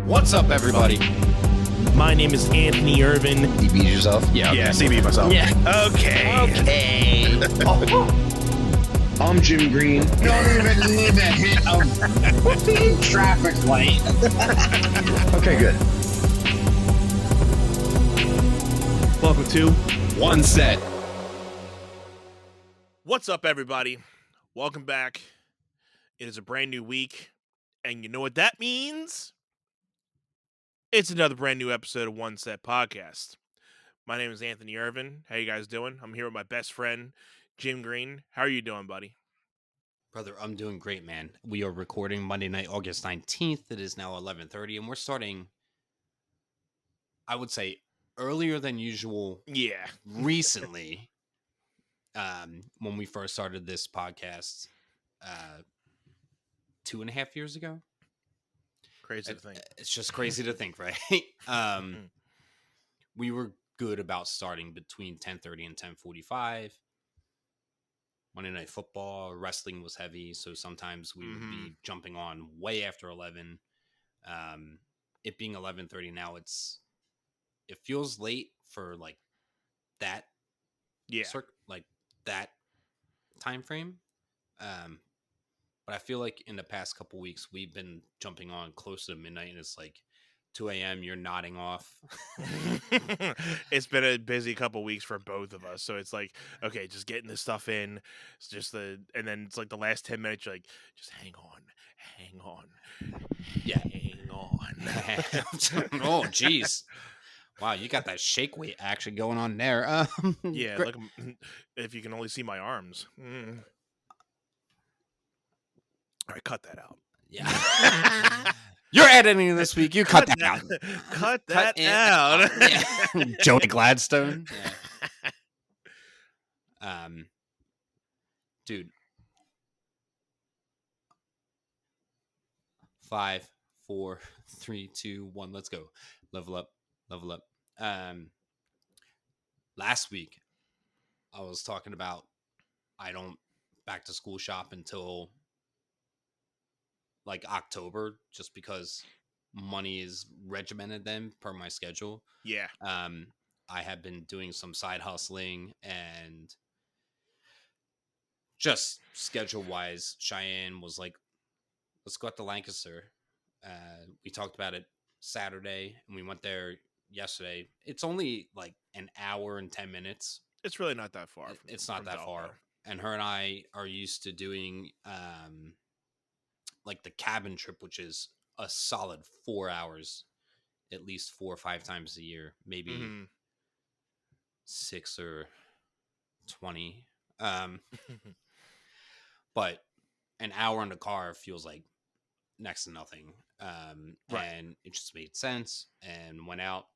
What's up, everybody? My name is Anthony Irvin. You beat yourself? Yeah, Yeah, CB myself. Yeah. Okay. I'm Jim Green. Don't even need a hit of traffic light. Okay, good. Welcome to One set. What's up, everybody? Welcome back. It is a brand new week, and you know what that means? It's another brand new episode of One Set Podcast. My name is Anthony Irvin. How you guys doing? I'm here with my best friend, Jim Green. How are you doing, buddy? Brother, I'm doing great, man. We are recording Monday night, August 19th. It is now 11:30, and we're starting, I would say, earlier than usual Yeah. recently. When we first started this podcast 2.5 years ago. Crazy to think. It's just crazy to think, right? We were good about starting between 10:30 and 10:45. Monday Night Football, wrestling was heavy, so sometimes we would be jumping on way after 11. It being 11:30 now, it feels late for like that, like that time frame. But I feel like in the past couple weeks we've been jumping on close to midnight, and it's like 2 a.m. You're nodding off. It's been a busy couple weeks for both of us, so it's like, okay, just getting this stuff in. It's just and then it's like the last 10 minutes, you're like, just hang on, Yeah. hang on. Oh, geez. Wow, you got that shake weight action going on there. Yeah, look, if you can only see my arms. All right, cut that out. Yeah. You're editing this week. You cut that out. Cut that out. Yeah. Joey Gladstone. Yeah. Dude. 5, 4, 3, 2, 1. Let's go. Level up. Last week, I was talking about I don't back to school shop until like October, just because money is regimented then per my schedule. Yeah. I have been doing some side hustling, and just schedule wise, Cheyenne was like, let's go out to Lancaster. We talked about it Saturday, and we went there yesterday. It's only like an hour and 10 minutes. It's really not that far. It's not that far. And her and I are used to doing like the cabin trip, which is a solid 4 hours, at least 4 or 5 times a year, maybe 6 or 20. But an hour in the car feels like next to nothing. Right. And it just made sense, and went out.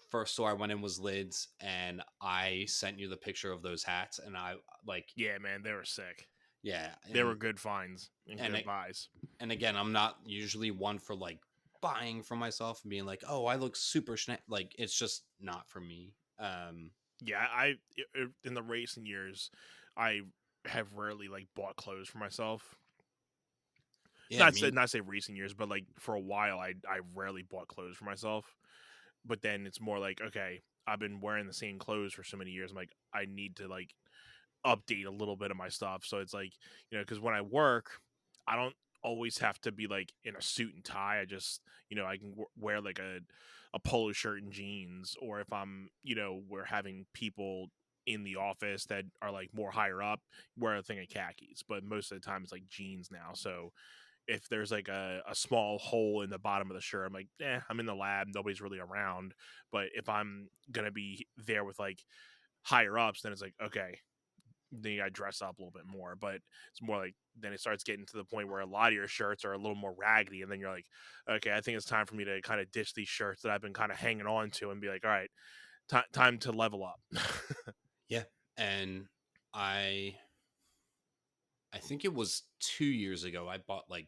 First store I went in was Lids, and I sent you the picture of those hats, and I like, yeah, man, they were sick. Yeah, they were good finds and good buys. And again, I'm not usually one for like buying for myself and being like, oh, I look super like, it's just not for me. Yeah, I in the racing years, I have rarely like bought clothes for myself. Yeah, not say recent years, but like for a while, I rarely bought clothes for myself. But then it's more like, okay, I've been wearing the same clothes for so many years. I'm like, I need to like update a little bit of my stuff. So it's like, because when I work, I don't always have to be like in a suit and tie. I just, I can wear like a polo shirt and jeans, or if I'm, we're having people in the office that are like more higher up, wear a thing of khakis. But most of the time it's like jeans now. So if there's like a small hole in the bottom of the shirt, I'm like, I'm in the lab, nobody's really around. But if I'm gonna be there with like higher ups, then it's like, okay, then you gotta dress up a little bit more. But it's more like, then it starts getting to the point where a lot of your shirts are a little more raggedy, and then you're like, okay, I think it's time for me to kind of ditch these shirts that I've been kind of hanging on to, and be like, all right, time to level up. Yeah. And I think it was 2 years ago, I bought like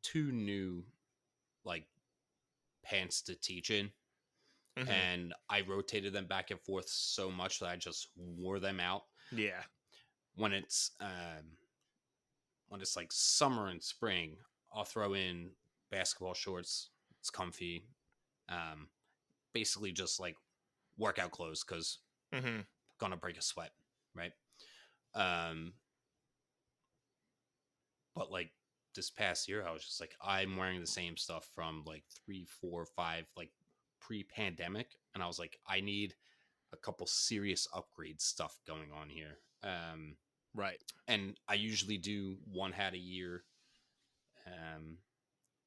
2 new like pants to teach in. And I rotated them back and forth so much that I just wore them out. Yeah. When it's like summer and spring, I'll throw in basketball shorts. It's comfy. Basically just like workout clothes because gonna break a sweat, right? But like this past year, I was just like, I'm wearing the same stuff from like 3, 4, 5, like pre-pandemic, and I was like, I need a couple serious upgrade stuff going on here. Right. And I usually do one hat a year.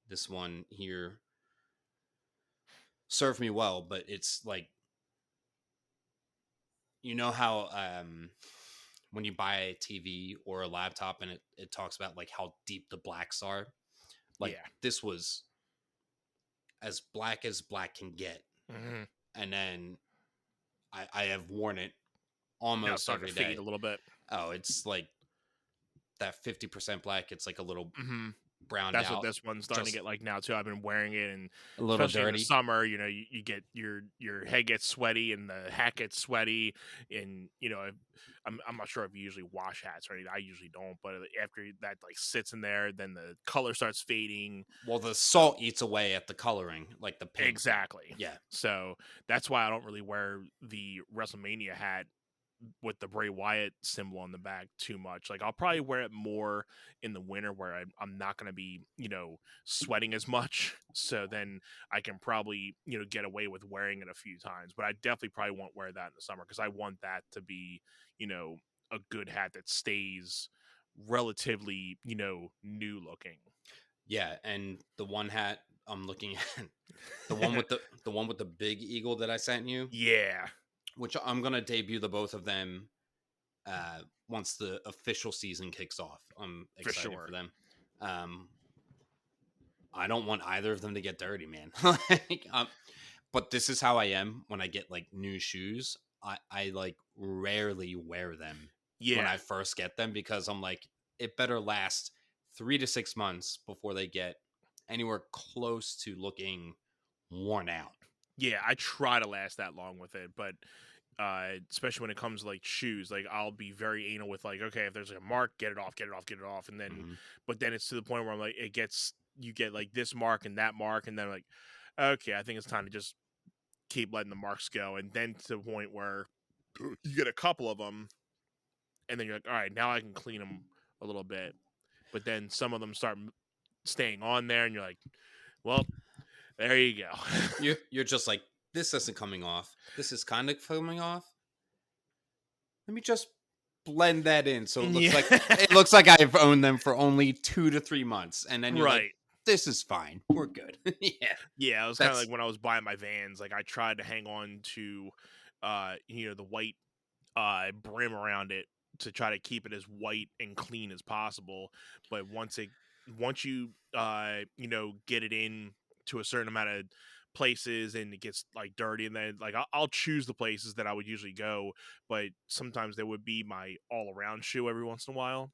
This one here served me well, but it's like, you know how when you buy a TV or a laptop and it talks about like how deep the blacks are, like this was as black can get. And then I have worn it almost every day. Fade a little bit. Oh, it's like that 50% black. It's like a little browned That's out. what this one's starting to get like now too. I've been wearing it, and a little especially dirty. in the summer, you know, you get your head gets sweaty and the hat gets sweaty, and you know, I'm not sure if you usually wash hats or anything. I usually don't, but after that like sits in there, then the color starts fading. Well, the salt eats away at the coloring, like the pink. Exactly. Yeah. So that's why I don't really wear the WrestleMania hat with the Bray Wyatt symbol on the back too much. Like I'll probably wear it more in the winter where I'm not going to be, you know, sweating as much. So then I can probably, you know, get away with wearing it a few times. But I definitely probably won't wear that in the summer because I want that to be, you know, a good hat that stays relatively, you know, new looking. Yeah, and the one hat I'm looking at, the one with the big eagle that I sent you. Yeah. Which I'm gonna debut the both of them once the official season kicks off. I'm excited for them. I don't want either of them to get dirty, man. But this is how I am when I get like new shoes. I like rarely wear them when I first get them because I'm like, it better last 3 to 6 months before they get anywhere close to looking worn out. Yeah, I try to last that long with it, but especially when it comes to like shoes, like I'll be very anal with like, okay, if there's like a mark, get it off, and then, but then it's to the point where I'm like, you get like this mark, and then I'm like, okay, I think it's time to just keep letting the marks go, and then to the point where you get a couple of them, and then you're like, all right, now I can clean them a little bit, but then some of them start staying on there, and you're like, well, there you go. You're just like, this isn't coming off. This is kind of coming off. Let me just blend that in so it looks like I've owned them for only 2 to 3 months, and then you're like, this is fine. We're good. Yeah. It was kind of like when I was buying my Vans. Like I tried to hang on to, you know, the white brim around it to try to keep it as white and clean as possible. But once you you know, get it in to a certain amount of places and it gets like dirty, and then like I'll choose the places that I would usually go, but sometimes there would be my all around shoe every once in a while,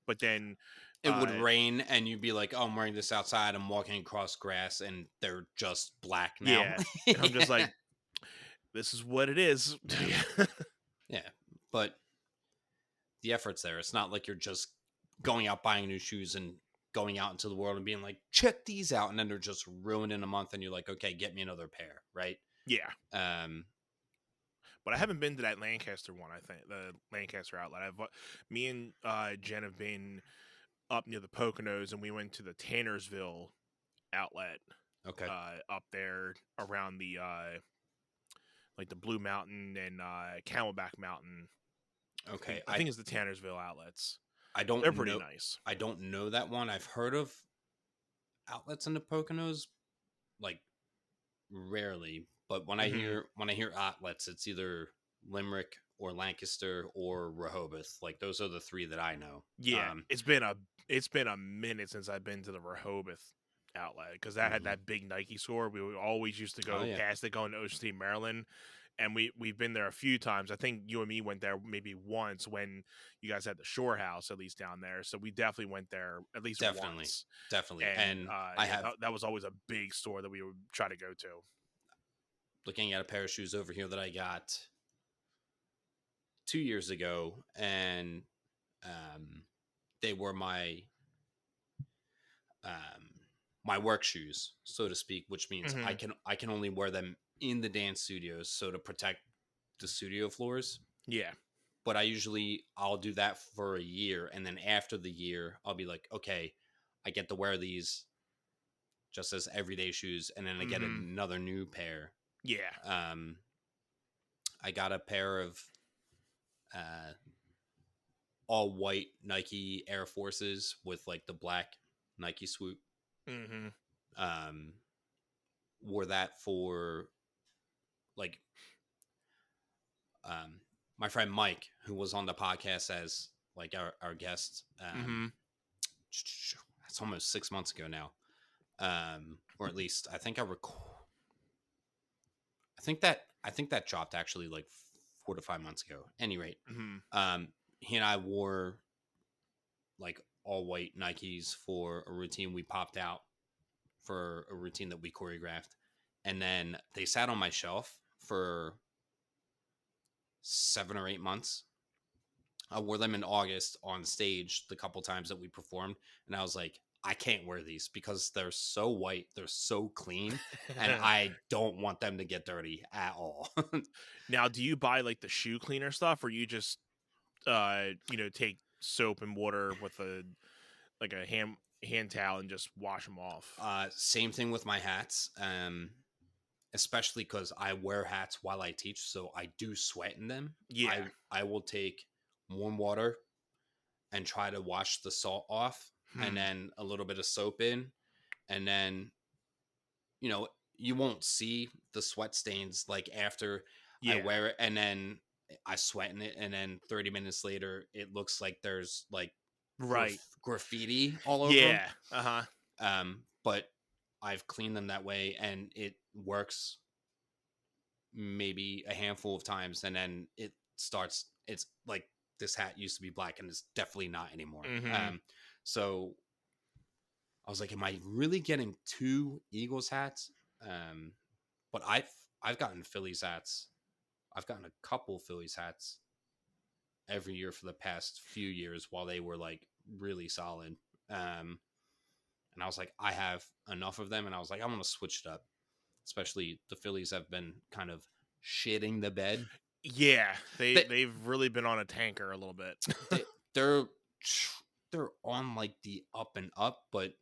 but then it would rain and you'd be like, oh, I'm wearing this outside, I'm walking across grass and they're just black now. And I'm just like, this is what it is. Yeah, but the effort's there. It's not like you're just going out buying new shoes and going out into the world and being like, check these out, and then they're just ruined in a month, and you're like, okay, get me another pair, right? Yeah. But I haven't been to that Lancaster one. I think the Lancaster outlet. Me and Jen have been up near the Poconos, and we went to the Tannersville outlet. Okay. Up there around the like the Blue Mountain and Camelback Mountain. Okay. I think it's the Tannersville outlets. They're pretty nice. I don't know that one. I've heard of outlets in the Poconos, like rarely. But when I hear outlets, it's either Limerick or Lancaster or Rehoboth. Like those are the three that I know. Yeah, it's been a minute since I've been to the Rehoboth outlet because that had that big Nike store. We always used to go past it going to Ocean City, Maryland. And we've been there a few times. I think you and me went there maybe once when you guys had the Shore House, at least down there. So we definitely went there at least once. Definitely. And that was always a big store that we would try to go to. Looking at a pair of shoes over here that I got 2 years ago, and they were my my work shoes, so to speak, which means Mm-hmm. I can only wear them in the dance studios, so to protect the studio floors. Yeah. But I'll do that for a year, and then after the year, I'll be like, okay, I get to wear these just as everyday shoes, and then I get Mm-hmm. another new pair. Yeah. I got a pair of uh, all white Nike Air Forces with like the black Nike swoop. Mm-hmm. Um, Wore that for like my friend Mike, who was on the podcast as like our guest. Mm-hmm. It's almost 6 months ago now, or at least I think I think that dropped actually like 4 to 5 months ago. Any rate, Mm-hmm. he and I wore like all white Nikes for a routine we popped out for a routine that we choreographed, and then they sat on my shelf for 7 or 8 months. I wore them in August on stage the couple times that we performed, and I was like, I can't wear these because they're so white, they're so clean, and I don't want them to get dirty at all. Now, do you buy like the shoe cleaner stuff, or you just take soap and water with a hand towel and just wash them off? Same thing with my hats, especially because I wear hats while I teach, so I do sweat in them. Yeah. I will take warm water and try to wash the salt off, and then a little bit of soap in, and then you won't see the sweat stains like after I Yeah. wear it, and then I sweat in it, and then 30 minutes later it looks like there's like Right. graffiti all over them. Yeah. Uh-huh. But I've cleaned them that way, and it works maybe a handful of times, and then it's like this hat used to be black and it's definitely not anymore. Mhm. So I was like, am I really getting two Eagles hats? But I've gotten Phillies hats. I've gotten a couple Phillies hats every year for the past few years while they were like really solid. And I was like, I have enough of them, and I was like, I want to switch it up. Especially the Phillies have been kind of shitting the bed. Yeah, they've really been on a tanker a little bit. they're they're on like the up and up, but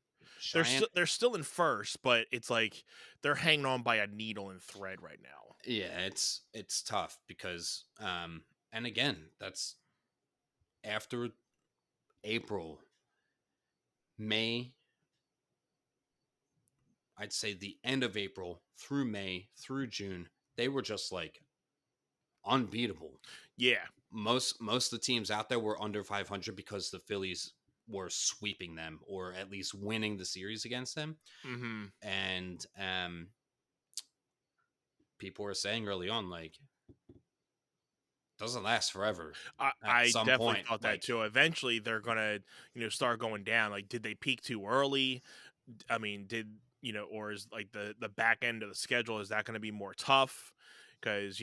They're still in first, but it's like they're hanging on by a needle and thread right now. Yeah, it's tough because and again, that's after April, May, I'd say the end of April through May through June, they were just like unbeatable. Yeah. Most of the teams out there were under 500 because the Phillies were sweeping them or at least winning the series against them. Mm-hmm. And people were saying early on, like, doesn't last forever. I some definitely point, thought that like, too. Eventually, they're gonna start going down. Like, did they peak too early? I mean, or is like the back end of the schedule, is that going to be more tough? Because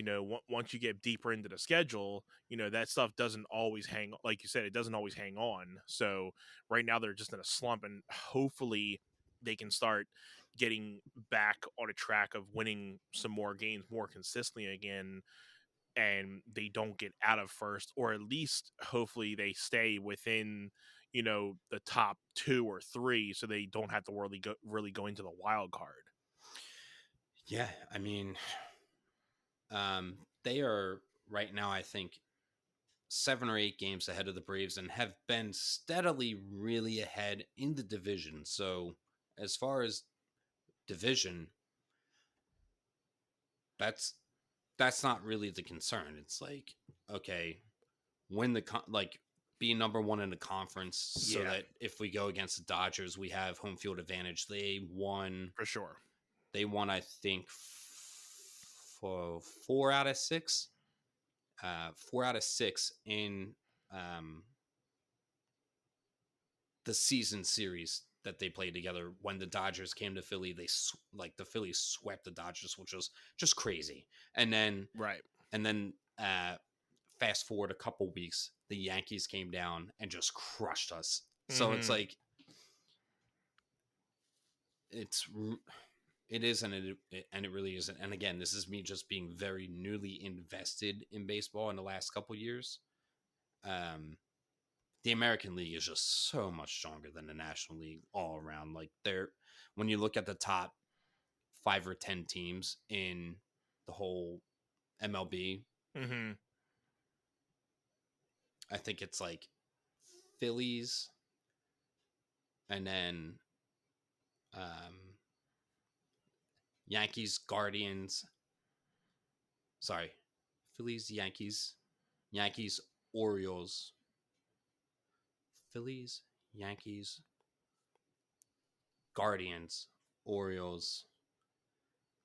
once you get deeper into the schedule, that stuff doesn't always hang. Like you said, it doesn't always hang on. So right now they're just in a slump, and hopefully they can start getting back on a track of winning some more games more consistently again, and they don't get out of first, or at least hopefully they stay within the top 2 or 3, so they don't have to really go into the wild card. Yeah, I mean, they are right now, I think, 7 or 8 games ahead of the Braves and have been steadily really ahead in the division. So as far as division, that's not really the concern. It's like, okay, win be number one in the conference, so that if we go against the Dodgers, we have home field advantage. They won For sure. They won, I think, for 4 out of 6. 4 out of 6 in the season series that they played together. When the Dodgers came to Philly, the Phillies swept the Dodgers, which was just crazy. And then fast forward a couple weeks, the Yankees came down and just crushed us. So it's like, it is, and it really isn't. And again, this is me just being very newly invested in baseball in the last couple years. The American League is just so much stronger than the National League all around. Like when you look at the top 5 or 10 teams in the whole MLB, Mm-hmm. I think it's like Phillies, and then Yankees, Guardians. Sorry, Phillies, Yankees, Orioles, Phillies, Yankees, Guardians, Orioles,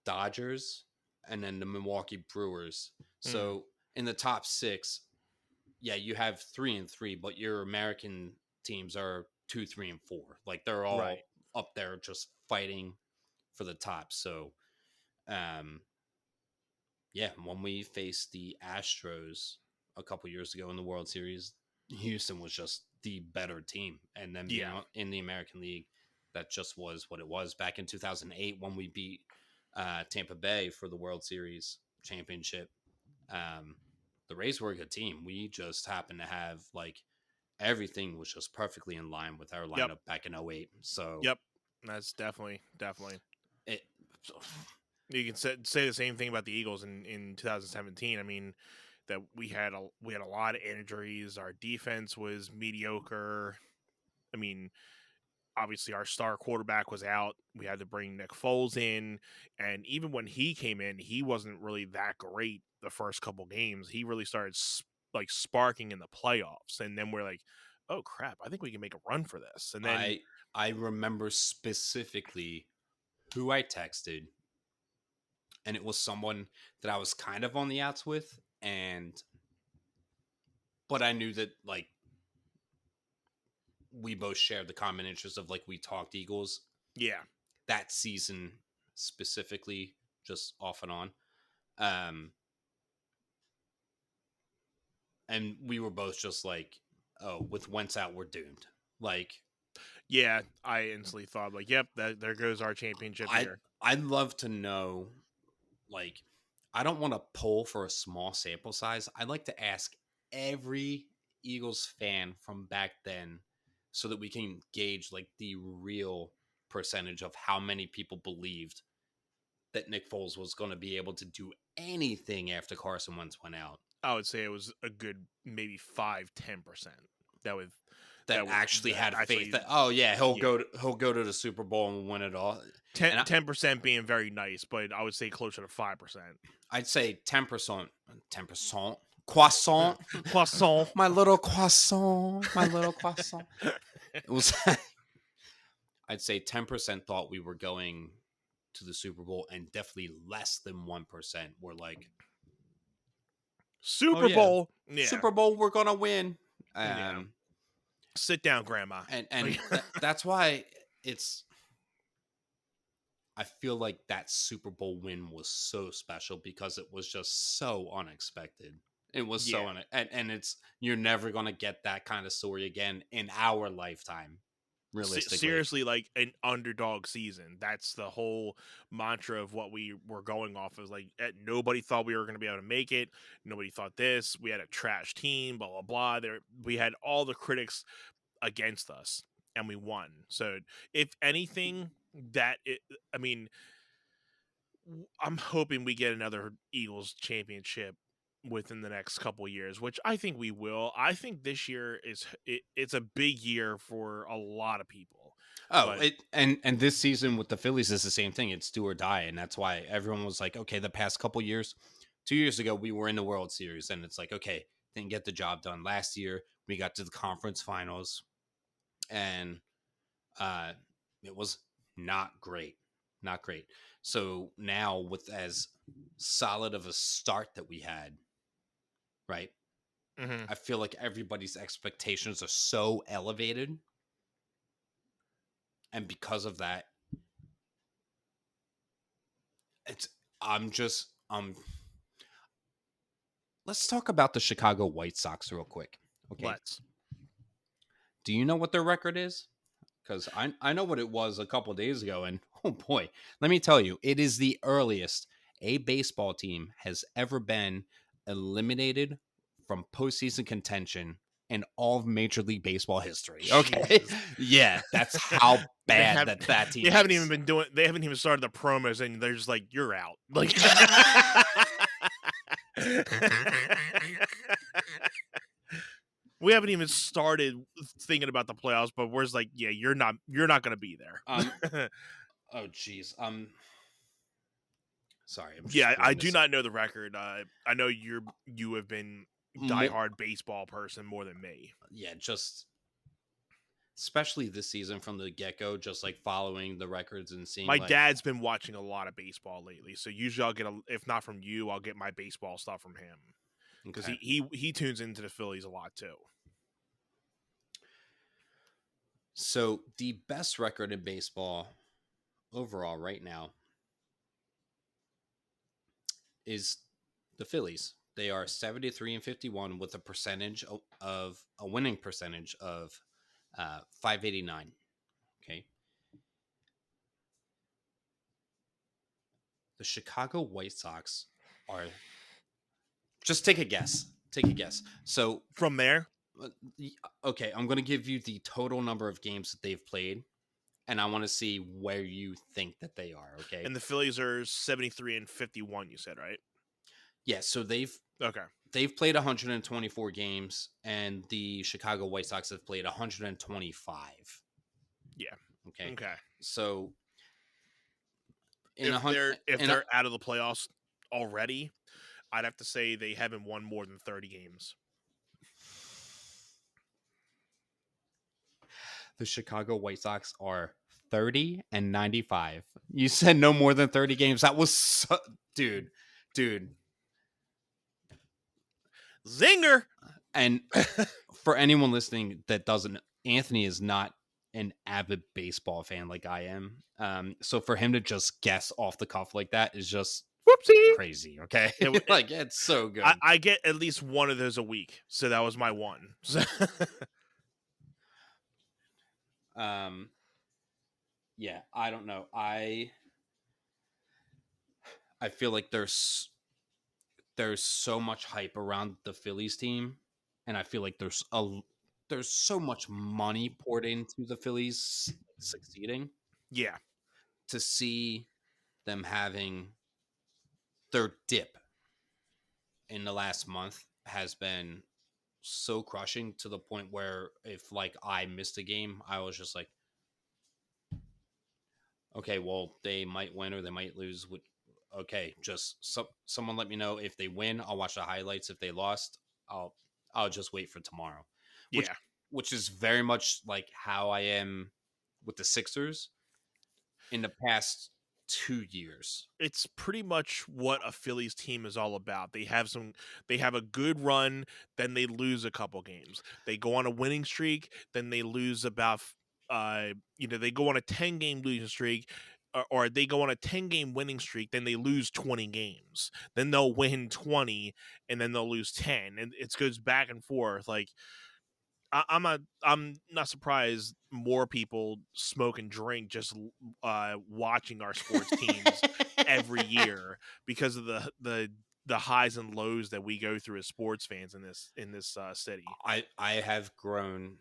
Dodgers, and then the Milwaukee Brewers. So in the top 6, yeah, you have 3 and 3, but your American teams are 2, 3, and 4. Like they're all up there just fighting for the top. So, yeah, when we faced the Astros a couple years ago in the World Series, Houston was just the better team. And then being in the American League, that just was what it was. Back in 2008, when we beat Tampa Bay for the World Series championship, the Rays were a good team. We just happened to have like everything was just perfectly in line with our lineup back in 08. So that's definitely it. You can say the same thing about the Eagles in 2017. I mean, that we had a lot of injuries. Our defense was mediocre. I mean, obviously our star quarterback was out. We had to bring Nick Foles in, and even when he came in, he wasn't really that great the first couple games. He really started sparking in the playoffs, and then we're like, oh crap, I think we can make a run for this. And then I remember specifically who I texted, and it was someone that I was kind of on the outs with, but I knew that like we both shared the common interest of like we talked Eagles. Yeah. That season specifically, just off and on. And we were both just like, oh, with Wentz out, we're doomed. Like, yeah, I instantly thought like, yep, there goes our championship here. I'd love to know, like, I don't want to poll for a small sample size. I'd like to ask every Eagles fan from back then so that we can gauge like the real percentage of how many people believed that Nick Foles was going to be able to do anything after Carson Wentz went out. I would say it was a good maybe 5-10% that actually had faith that he'll go to the Super Bowl and win it all. 10% being very nice, but I would say closer to 5%. I'd say 10%. Croissant. My little croissant. It was. I'd say 10% thought we were going to the Super Bowl, and definitely less than 1% were like, Super Bowl. Yeah. Super Bowl, we're gonna win. Sit down, Grandma. And that's why I feel like that Super Bowl win was so special because it was just so unexpected. It was so and you're never gonna get that kind of story again in our lifetime. Realistically. Seriously, like an underdog season. That's the whole mantra of what we were going off of. Like, nobody thought we were going to be able to make it. Nobody thought this. We had a trash team, blah, blah, blah. We had all the critics against us, and we won. So, if anything, I'm hoping we get another Eagles championship within the next couple years, which I think we will. I think this year it's a big year for a lot of people. And this season with the Phillies is the same thing. It's do or die, and that's why everyone was like, okay, the past couple years, 2 years ago we were in the World Series, and it's like, okay, didn't get the job done. Last year we got to the conference finals, and it was not great. So now with as solid of a start that we had, right? Mm-hmm. I feel like everybody's expectations are so elevated. And because of that, let's talk about the Chicago White Sox real quick. Okay. Let's. Do you know what their record is? Because I know what it was a couple of days ago, and Oh boy, let me tell you, it is the earliest a baseball team has ever been eliminated from postseason contention in all of Major League Baseball history. Okay, Jesus. yeah, that's how They bad have that they team haven't is. even been doing they haven't even started the promos and they're just like, you're out. Like we haven't even started thinking about the playoffs, but we're just like, yeah, you're not gonna be Um, there. oh geez, sorry, I'm just Yeah, I pulling do this up. not know the record. I know you have been diehard baseball person more than me. Yeah, just especially this season from the get go, just like following the records and seeing My like, dad's been watching a lot of baseball lately, so usually I'll get if not from you, I'll get my baseball stuff from him because okay, he tunes into the Phillies a lot too. so the best record in baseball overall right now is the Phillies. They are 73-51 with a percentage of a winning percentage of 589. Okay. The Chicago White Sox are, just take a guess. Take a guess. So, From there, uh, okay, I'm going to give you the total number of games that they've played, and I want to see where you think that they are. Okay. and the Phillies are 73-51. You said right? Yeah. So Okay. they've played 124 games, and the Chicago White Sox have played 125. Yeah. Okay. Okay. So If they're if in a, they're out of the playoffs already, I'd have to say they haven't won more than 30 games. the Chicago White Sox are 30-95. You said no more than 30 games. That was dude. Zinger. And for anyone listening that doesn't, Anthony is not an avid baseball fan like I am. So for him to just guess off the cuff like that is just Whoopsie. crazy. Okay, It, like it's so good. I get at least one of those a week, so that was my one. um, yeah, I don't know. I feel like there's so much hype around the Phillies team, and I feel like there's so much money poured into the Phillies succeeding. Yeah. To see them having their dip in the last month has been so crushing, to the point where if like I missed a game, I was just like, okay, well, they might win or they might lose. Okay, just someone let me know. If they win, I'll watch the highlights. If they lost, I'll just wait for tomorrow. Which Yeah. which is very much like how I am with the Sixers in the past 2 years. It's pretty much what a Phillies team is all about. They have a good run, then they lose a couple games. They go on a winning streak, then they lose about they go on a 10-game losing streak, or they go on a 10-game winning streak, then they lose 20 games. Then they'll win 20 and then they'll lose 10, and it goes back and forth. Like I'm not surprised more people smoke and drink just watching our sports teams every year because of the highs and lows that we go through as sports fans in this city. I have grown,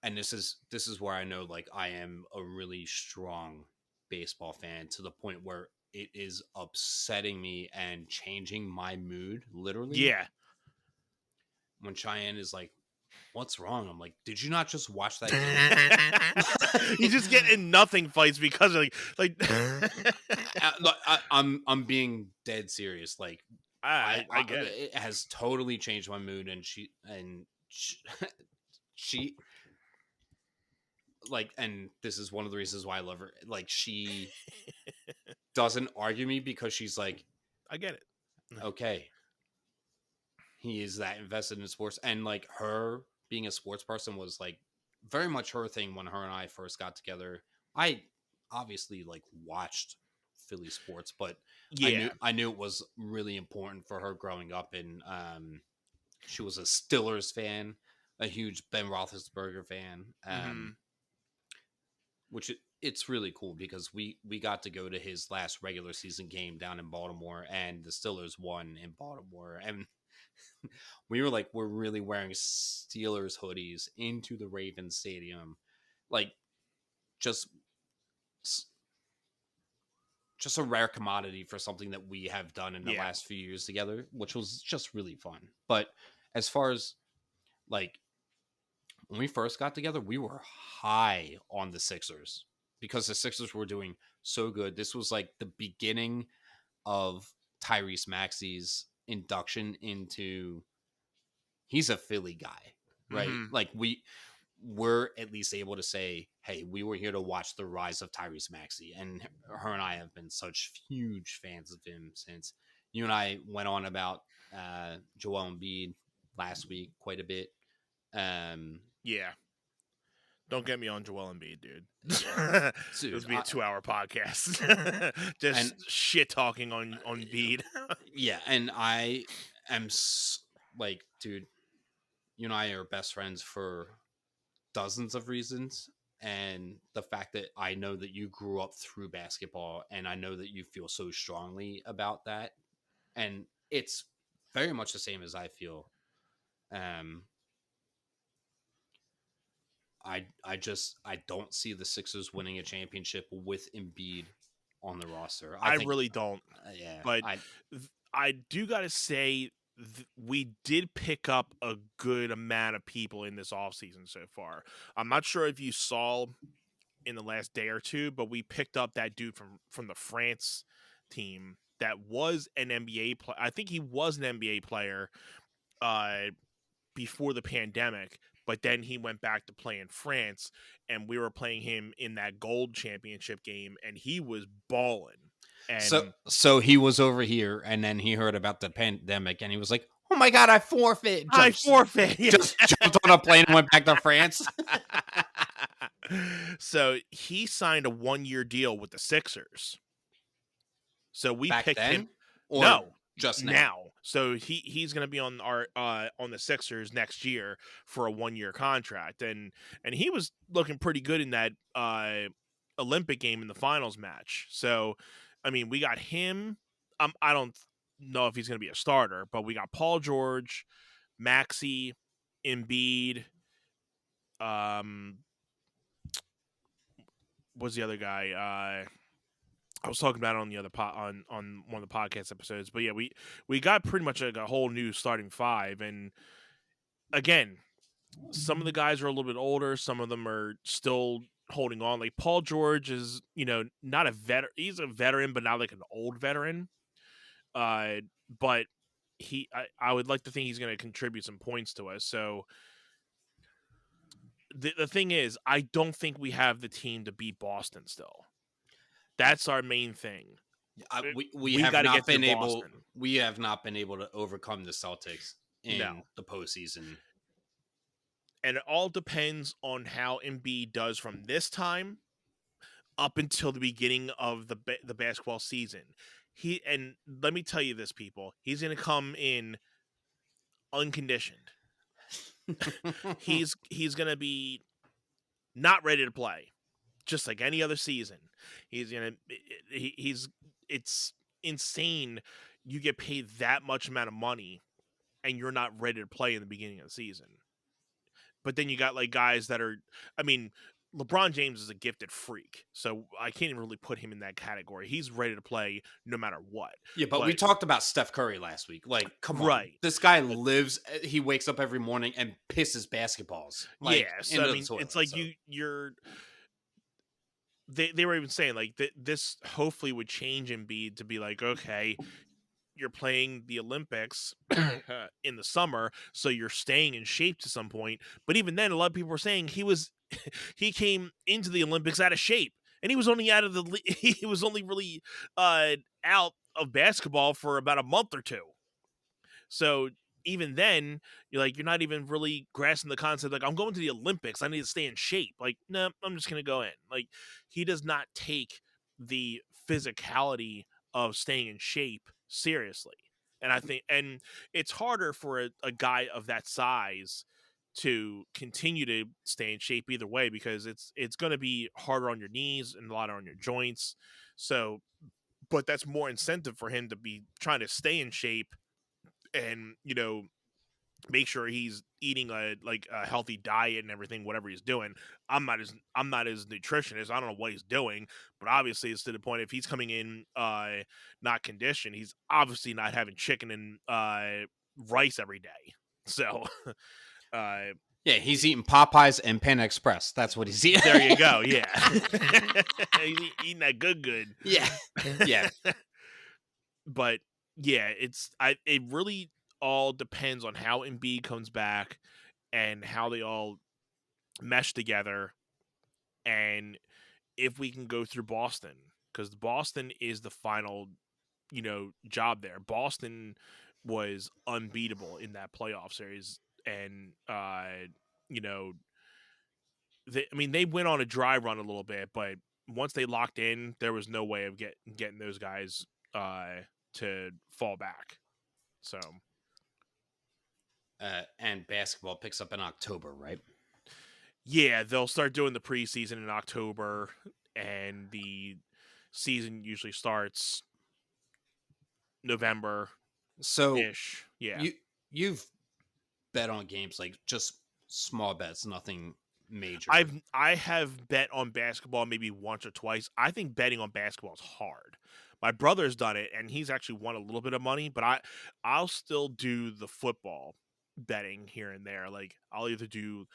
and this is where I know like I am a really strong baseball fan, to the point where it is upsetting me and changing my mood literally. Yeah. When Cheyenne is like, "What's wrong?" I'm like, "Did you not just watch that game?" You just get in nothing fights because of like Look, I'm being dead serious. Like I get it. It has totally changed my mood, and she like, and this is one of the reasons why I love her. Like, she doesn't argue me because she's like, I get it. okay, he is that invested in sports, and like her being a sports person was like very much her thing when her and I first got together. I obviously like watched Philly sports, but Yeah. I knew it was really important for her growing up, and she was a Stillers fan, a huge Ben Roethlisberger fan, Mhm. which it's really cool because we got to go to his last regular season game down in Baltimore, and the Steelers won in Baltimore, and we were like, we're really wearing Steelers hoodies into the Ravens stadium, like just just a rare commodity for something that we have done in the last few years together, which was just really fun. But as far as like when we first got together, we were high on the Sixers because the Sixers were doing so good. This was like the beginning of Tyrese Maxey's induction into he's a Philly guy, right? Mm-hmm. Like we're at least able to say, hey, we were here to watch the rise of Tyrese Maxey. And her and I have been such huge fans of him since. You and I went on about Joel Embiid last week quite a bit. Yeah. Don't get me on Joel Embiid, dude. Dude, It would be a 2-hour podcast. Just shit talking on Embiid. Yeah, and I am like, dude, you and I are best friends for dozens of reasons. And the fact that I know that you grew up through basketball and I know that you feel so strongly about that. And it's very much the same as I feel. I don't see the Sixers winning a championship with Embiid on the roster. I really don't. Yeah, but I do got to say we did pick up a good amount of people in this offseason so far. I'm not sure if you saw in the last day or two, but we picked up that dude from the France team that was an NBA player. I think he was an NBA player before the pandemic, but then he went back to play in France, and we were playing him in that gold championship game, and he was balling. And so he was over here, and then he heard about the pandemic, and he was like, "Oh my god, I forfeit! I forfeit!" Just jumped on a plane and went back to France. So he signed a 1-year deal with the Sixers. So we picked him. No, just now. So he's going to be on our on the Sixers next year for a 1-year contract, and he was looking pretty good in that Olympic game in the finals match. So, I mean, we got him. I don't know if he's going to be a starter, but we got Paul George, Maxey, Embiid. What's the other guy? I was talking about it on the other on one of the podcast episodes, but yeah, we got pretty much like a whole new starting five, and again, some of the guys are a little bit older, some of them are still holding on. Like Paul George is, not a veteran. He's a veteran, but not like an old veteran. But I would like to think he's going to contribute some points to us. So the thing is, I don't think we have the team to beat Boston still. That's our main thing. We have not been able. We have not been able to overcome the Celtics in the postseason, and it all depends on how Embiid does from this time up until the beginning of the basketball season. And let me tell you this, people, he's going to come in unconditioned. He's going to be not ready to play, just like any other season. It's insane. You get paid that much amount of money and you're not ready to play in the beginning of the season. But then you got like guys that are, I mean, LeBron James is a gifted freak, so I can't even really put him in that category. He's ready to play no matter what. Yeah, but we talked about Steph Curry last week. Like, come on. Right. This guy he wakes up every morning and pisses basketballs. Like, so I mean, it's like you're they were even saying like this hopefully would change Embiid to be like, okay, you're playing the Olympics in the summer, so you're staying in shape to some point. But even then, a lot of people were saying he came into the Olympics out of shape, and he was only really out of basketball for about a month or two. So even then, you're not even really grasping the concept. Like, I'm going to the Olympics, I need to stay in shape. Like, no, I'm just gonna go in. Like, he does not take the physicality of staying in shape seriously. And I think, and it's harder for a guy of that size to continue to stay in shape either way, because it's going to be harder on your knees and a lot on your joints. So, but that's more incentive for him to be trying to stay in shape and, make sure he's eating a healthy diet and everything, whatever he's doing. I'm not his nutritionist. I don't know what he's doing, but obviously it's to the point if he's coming in not conditioned, he's obviously not having chicken and rice every day. So uh Yeah, he's eating Popeyes and Panda Express. That's what he's eating. there you go. Yeah. He's eating that good. Yeah. Yeah. But yeah, it really all depends on how Embiid comes back and how they all mesh together, and if we can go through Boston, because Boston is the final, job there. Boston was unbeatable in that playoff series, and you know, they went on a dry run a little bit, but once they locked in, there was no way of getting those guys to fall back. So And basketball picks up in October, right? yeah, they'll start doing the preseason in October, and the season usually starts November So ish. Yeah, you've bet on games like just small bets, nothing major. I have bet on basketball maybe once or twice. I think betting on basketball is hard. My brother's done it, and he's actually won a little bit of money. But I'll still do the football betting here and there. Like I'll either do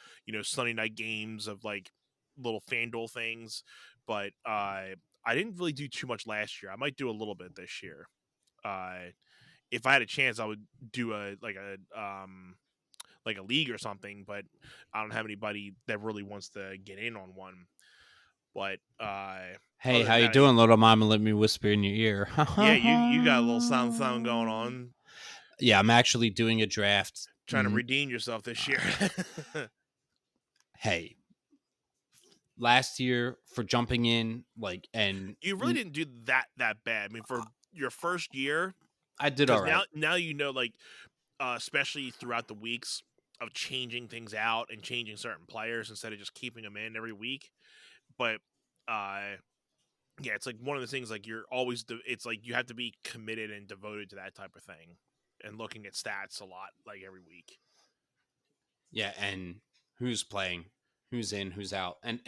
Sunday night games of like little FanDuel things, but I didn't really do too much last year. I might do a little bit this year. Uh, if I had a chance, I would do like a league or something, but I don't have anybody that really wants to get in on one. But Hey, other how than you that, doing, little mama? Let me whisper in your ear. yeah, you got a little something going on, Yeah, I'm actually doing a draft. trying to redeem yourself this year. Hey, last year for jumping in, like, and You really didn't do that bad. I mean, for your first year, I did all because right. now like especially throughout the weeks of changing things out and changing certain players instead of just keeping them in every week. But yeah, it's like one of the things like you're always it's like you have to be committed and devoted to that type of thing and looking at stats a lot like every week. Yeah, and who's playing, who's in, who's out, and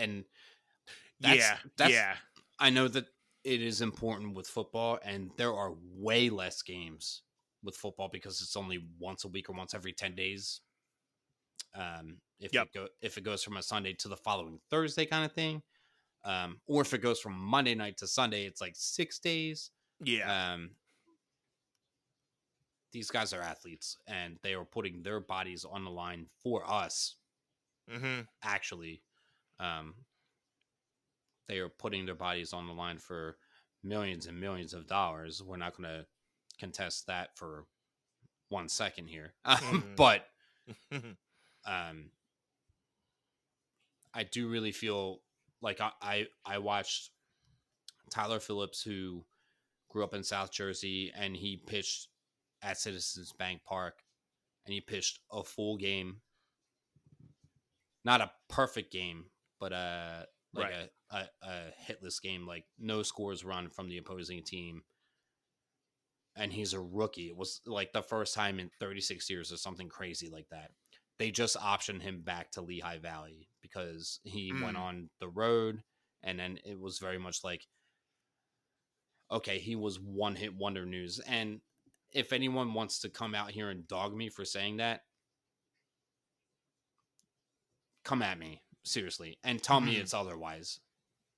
Yeah, that's. yeah, I know that it is important with football, and there are way less games with football because it's only once a week or once every 10 days. Yep. If it goes from a Sunday to the following Thursday kind of thing, or if it goes from Monday night to Sunday, it's like 6 days. Yeah. These guys are athletes, and they are putting their bodies on the line for us. Mm-hmm. Actually, they are putting their bodies on the line for millions and millions of dollars. We're not going to contest that for 1 second here, but I do really feel like I watched Tyler Phillips, who grew up in South Jersey, and he pitched at Citizens Bank Park, and he pitched a full game, not a perfect game, but like right. a hitless game, like no scores run from the opposing team. And he's a rookie. It was like the first time in 36 years or something crazy like that. They just optioned him back to Lehigh Valley because he went on the road, and then it was very much like, okay, he was one hit wonder news. And if anyone wants to come out here and dog me for saying that, come at me, seriously, and tell me it's otherwise.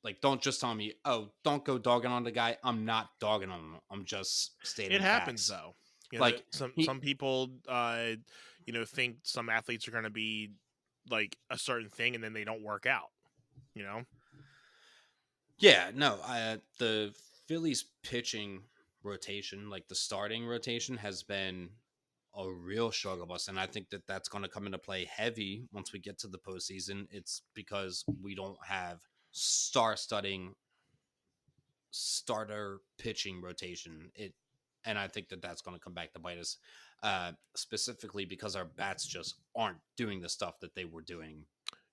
Like, don't just tell me, oh, don't go dogging on the guy. I'm not dogging on him. I'm just stating It happens facts. though. Like, Some people think some athletes are going to be like a certain thing and then they don't work out, you know? Yeah, no, the Phillies pitching rotation, like the starting rotation, has been a real struggle bus, and I think that that's going to come into play heavy once we get to the postseason. It's because we don't have star-studding starter pitching rotation. and I think that that's going to come back to bite us, specifically because our bats just aren't doing the stuff that they were doing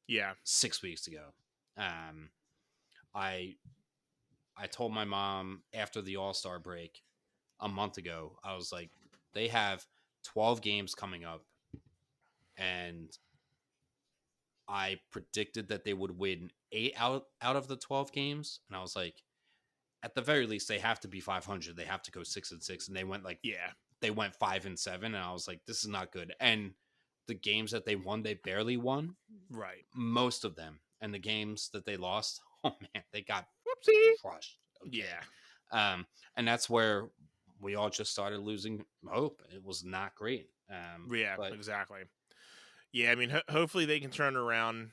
Yeah. 6 weeks ago. Um, I I told my mom after the All-Star break a month ago, I was like, they have 12 games coming up, and I predicted that they would win 8 out of the 12 games, and I was like, at the very least, they have to be 500. They have to go 6-6, and Yeah. they went 5-7, and I was like, this is not good. And the games that they won, they barely won Right. most of them, and the games that they lost, oh man, they got Whoopsie. crushed. Okay, Yeah. and that's where we all just started losing hope. It was not great. Yeah. But Exactly. Yeah. I mean, hopefully they can turn around.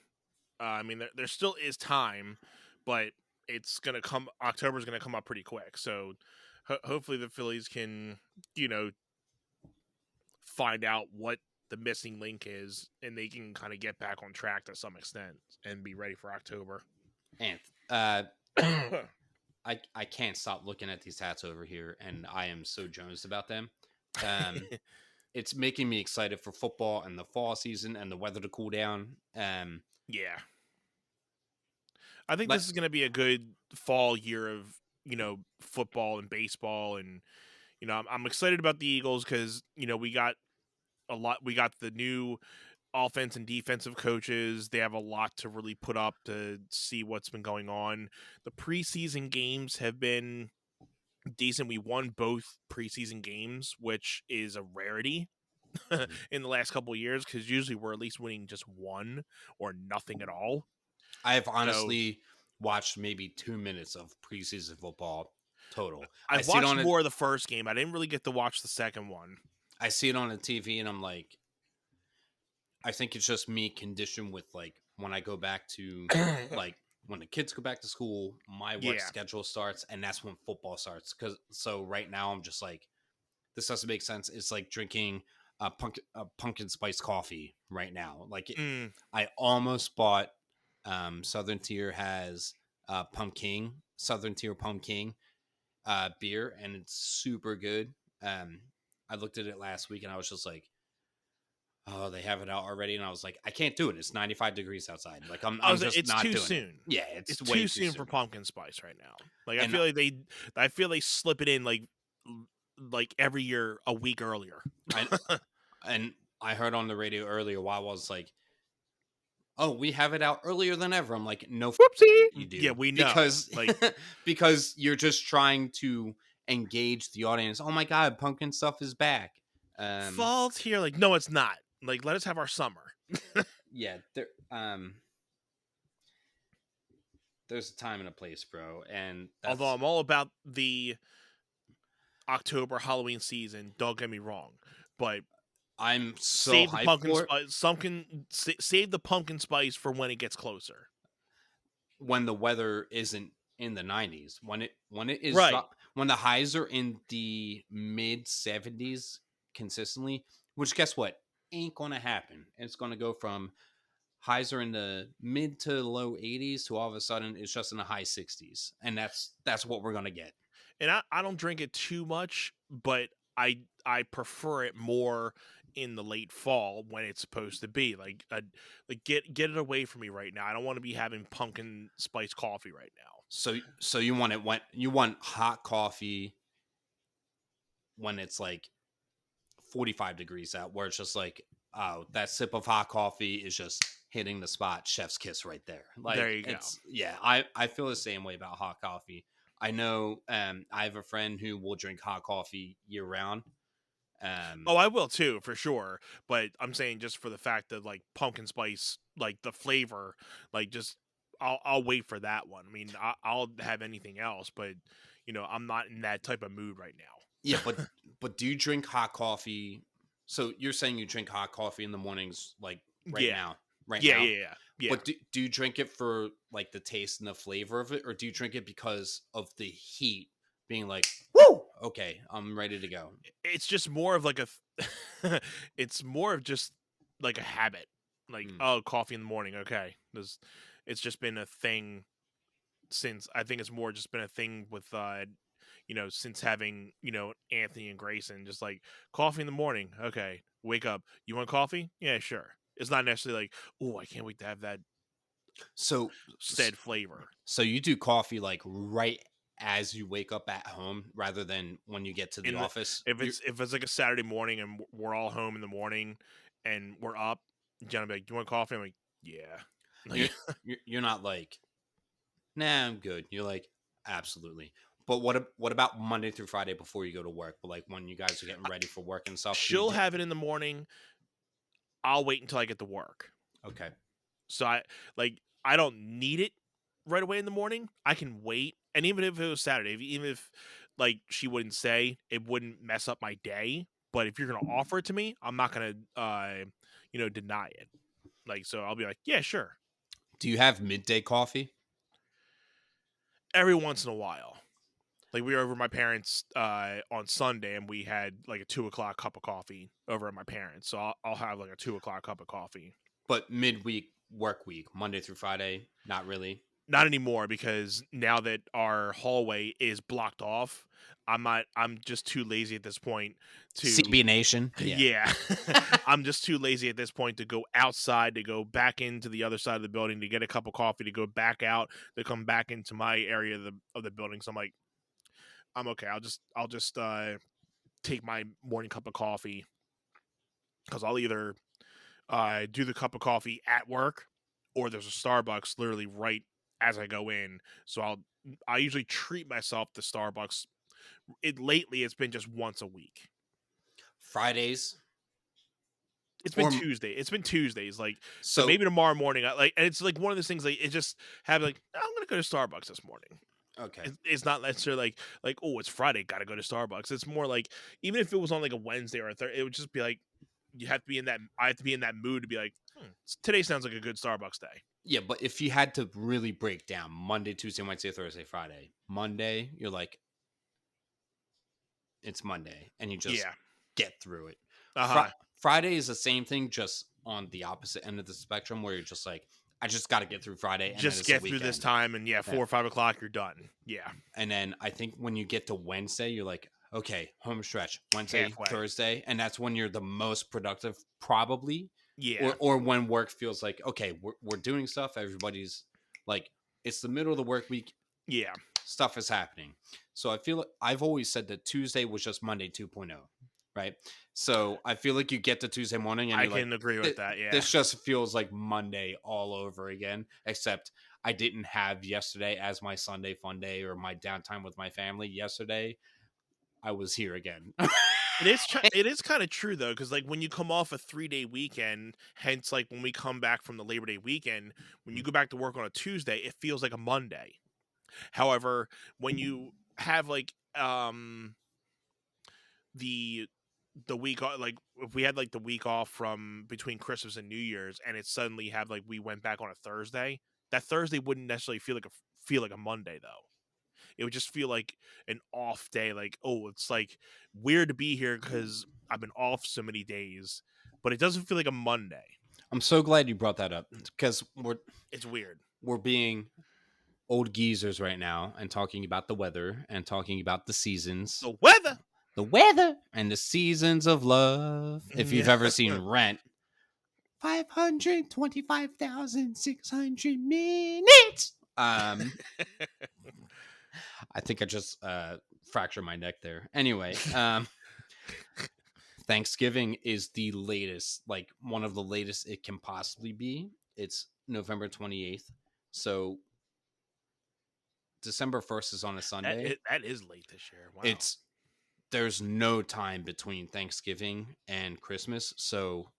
I mean, there still is time, but it's gonna come. October's gonna come up pretty quick. So hopefully the Phillies can, you know, find out what the missing link is, and they can kind of get back on track to some extent and be ready for October. and I can't stop looking at these hats over here, and I am so jonesed about them. It's making me excited for football and the fall season and the weather to cool down. Yeah. I think Let this is going to be a good fall year of, football and baseball. And, I'm excited about the Eagles because, we got the new offense and defensive coaches. They have a lot to really put up to see what's been going on. The preseason games have been decent. We won both preseason games, which is a rarity in the last couple of years because usually we're at least winning just one or nothing at all. I have So honestly watched maybe 2 minutes of preseason football total. I see it watched on more of the first game. I didn't really get to watch the second one. I see it on the TV, and I'm like, I think it's just me conditioned with like when I go back to like when the kids go back to school, my work Yeah. schedule starts, and that's when football starts. So right now I'm just like, this doesn't make sense. It's like drinking a pumpkin spice coffee right now. Like I almost bought Southern Tier has Southern Tier pumpkin beer, and it's super good. I looked at it last week, and I was just like, oh, they have it out already, and I was like, I can't do it. It's 95 degrees outside. Like I'm just It's not too doing soon. it. Yeah, it's way too soon for pumpkin spice right now. Like And I feel they slip it in like every year a week earlier. and I heard on the radio earlier while I was like, oh, we have it out earlier than ever. I'm like, no, Whoopsie. you do. Yeah, we know. Because like because you're just trying to engage the audience. Oh my god, pumpkin stuff is back. fall's here. Like, no, it's not. Like, let us have our summer. Yeah, there's a time and a place, bro. And although I'm all about the October Halloween season, don't get me wrong, but I'm so save the hyped pumpkin for it. spice. Save the pumpkin spice for when it gets closer. When the weather isn't in the 90s, when it is Right. when the highs are in the mid 70s consistently, which guess what, ain't gonna happen. It's gonna go from highs are in the mid to low 80s to all of a sudden it's just in the high 60s, and that's what we're gonna get. And I don't drink it too much, but I prefer it more in the late fall when it's supposed to be. Like get it away from me right now. I don't want to be having pumpkin spice coffee right now. So you want you want hot coffee when it's like 45 degrees out, where it's just like, oh, that sip of hot coffee is just hitting the spot, chef's kiss right there. Like, there you go. Yeah, I feel the same way about hot coffee. I know I have a friend who will drink hot coffee year round. Oh, I will too, for sure. But I'm saying just for the fact that like pumpkin spice, like the flavor, like just I'll wait for that one. I mean, I'll have anything else, but I'm not in that type of mood right now. Yeah, but do you drink hot coffee? So you're saying you drink hot coffee in the mornings, like right now? Right now? Yeah. But do you drink it for like the taste and the flavor of it, or do you drink it because of the heat being like, woo, okay, I'm ready to go? It's just more of like it's more of just like a habit. Like, oh, coffee in the morning, okay. It's just been a thing since, I think it's more just been a thing with since having Anthony and Grayson, just like coffee in the morning. Okay, wake up. You want coffee? Yeah, sure. It's not necessarily like, oh, I can't wait to have that So, said flavor. so you do coffee like right as you wake up at home, rather than when you get to the In the office. if it's like a Saturday morning and we're all home in the morning and we're up, John will be like, "Do you want coffee?" I'm like, "Yeah." You're, Like, you're not like, nah, I'm good. You're like, absolutely. But what about Monday through Friday before you go to work? But like when you guys are getting ready for work and stuff, she'll have it in the morning. I'll wait until I get to work. okay. So I don't need it right away in the morning. I can wait, and even if it was Saturday, even if like she wouldn't say, it wouldn't mess up my day. But if you're gonna offer it to me, I'm not gonna deny it. Like, so I'll be like, yeah, sure. Do you have midday coffee? Every once in a while. Like, we were over at my parents on Sunday, and we had like a 2 o'clock cup of coffee over at my parents. So I'll have like a 2 o'clock cup of coffee. But midweek work week, Monday through Friday, not really. Not anymore, because now that our hallway is blocked off, I'm just too lazy at this point to CB Nation. yeah. I'm just too lazy at this point to go outside, to go back into the other side of the building to get a cup of coffee, to go back out, to come back into my area of the building. So I'm like, I'm okay. I'll just take my morning cup of coffee, because I'll either do the cup of coffee at work, or there's a Starbucks literally right as I go in. So I usually treat myself to Starbucks. Lately it's been just once a week. Fridays. It's been Tuesday. It's been Tuesdays. Like, so So maybe tomorrow morning. And it's like one of those things. Like, it just have like, I'm gonna go to Starbucks this morning. okay. It's not necessarily like oh, it's Friday, gotta go to Starbucks. It's more like, even if it was on like a Wednesday or a Thursday, it would just be like, you have to be in that. I have to be in that mood to be like, today sounds like a good Starbucks day. Yeah, but if you had to really break down Monday, Tuesday, Wednesday, Thursday, Friday, Monday, you're like, it's Monday, and you just get through it. Friday is the same thing, just on the opposite end of the spectrum, where you're just like, I just got to get through Friday. And just get through this time, and 4 or 5 o'clock, you're done. Yeah. And then I think when you get to Wednesday, you're like, okay, home stretch, Wednesday, Halfway. Thursday, and that's when you're the most productive, probably. Yeah. Or when work feels like, okay, we're doing stuff. Everybody's like, it's the middle of the work week. Yeah. Stuff is happening. So I feel like I've always said that Tuesday was just Monday 2.0, right? So I feel like you get to Tuesday morning and I can agree with that. Yeah. This just feels like Monday all over again, except I didn't have yesterday as my Sunday fun day or my downtime with my family. Yesterday, I was here again. It is kind of true though, because like when you come off a 3-day weekend, hence like when we come back from the Labor Day weekend, when you go back to work on a Tuesday, it feels like a Monday. However, when you have like the week off, like if we had like the week off from between Christmas and New Year's, and it suddenly have like we went back on a Thursday, that Thursday wouldn't necessarily feel like a Monday though. It would just feel like an off day. Like, oh, it's like weird to be here because I've been off so many days, but it doesn't feel like a Monday. I'm so glad you brought that up, because it's weird. We're being old geezers right now and talking about the weather and talking about the seasons. The weather and the seasons of love. If you've ever seen Rent, 525,600 minutes. I think I just fractured my neck there. Anyway, Thanksgiving is the latest, like one of the latest it can possibly be. It's November 28th. So December 1st is on a Sunday. That is late this year. Wow. There's no time between Thanksgiving and Christmas. So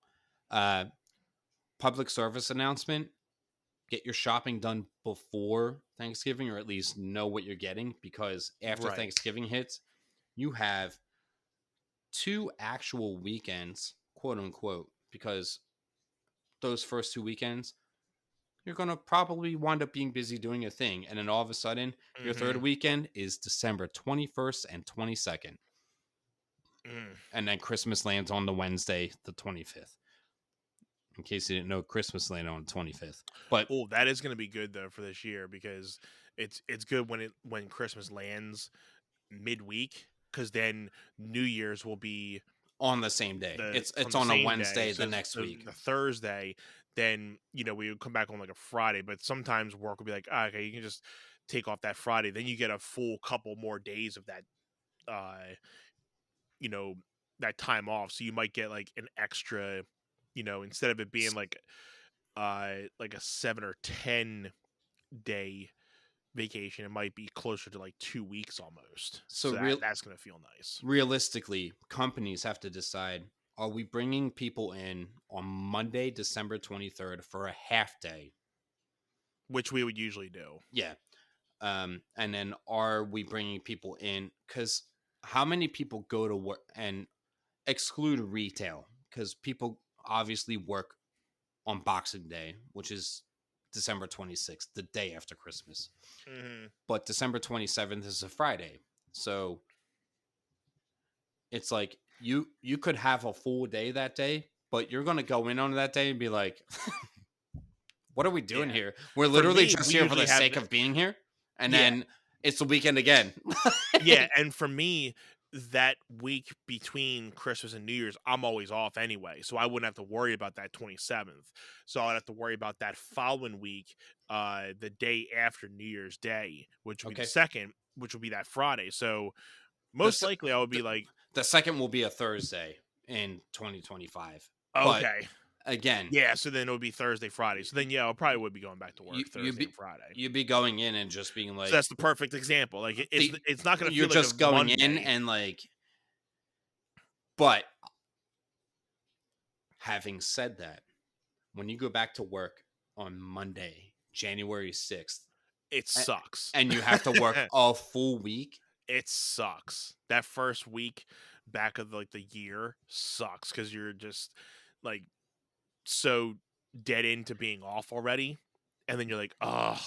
public service announcement, get your shopping done before Thanksgiving, or at least know what you're getting, because after Thanksgiving hits, you have 2 actual weekends, quote unquote, because those first 2 weekends, you're going to probably wind up being busy doing a thing. And then all of a sudden, your third weekend is December 21st and 22nd. And then Christmas lands on the Wednesday, the 25th. In case you didn't know, Christmas landed on the 25th. But that is going to be good though for this year, because it's good when Christmas lands midweek, because then New Year's will be on the same day. on It's the on a same day. Wednesday So the next week. the Thursday, then we would come back on like a Friday. But sometimes work will be like, okay, you can just take off that Friday. Then you get a full couple more days of that, you know, that time off. So you might get like an extra, instead of it being like a 7 or 10 day vacation, it might be closer to like 2 weeks almost. So that's gonna feel nice. Realistically, companies have to decide: are we bringing people in on Monday, December 23rd for a half day? Which we would usually do. Yeah. And then are we bringing people in? Because how many people go to work and exclude retail? Because people obviously work on Boxing Day, which is December 26th, the day after Christmas. Mm-hmm. But December 27th is a Friday. So it's like you could have a full day that day, but you're going to go in on that day and be like, what are we doing here? We're literally just here for the sake of being here. And then it's the weekend again. Yeah. And for me, that week between Christmas and New Year's, I'm always off anyway. So I wouldn't have to worry about that 27th. So I'd have to worry about that following week, the day after New Year's Day, which would be the second, which would be that Friday. So most likely I would be like... The second will be a Thursday in 2025. Okay. But again, yeah, so then it would be Thursday, Friday. So then, I probably would be going back to work Thursday and Friday. You'd be going in and just being like... So that's the perfect example. Like, it's not going to feel you're like just going Monday. in and like... But having said that, when you go back to work on Monday, January 6th... It sucks. And you have to work a full week. It sucks. That first week back of like the year sucks because you're just like so dead into being off already, and then you're like, ugh.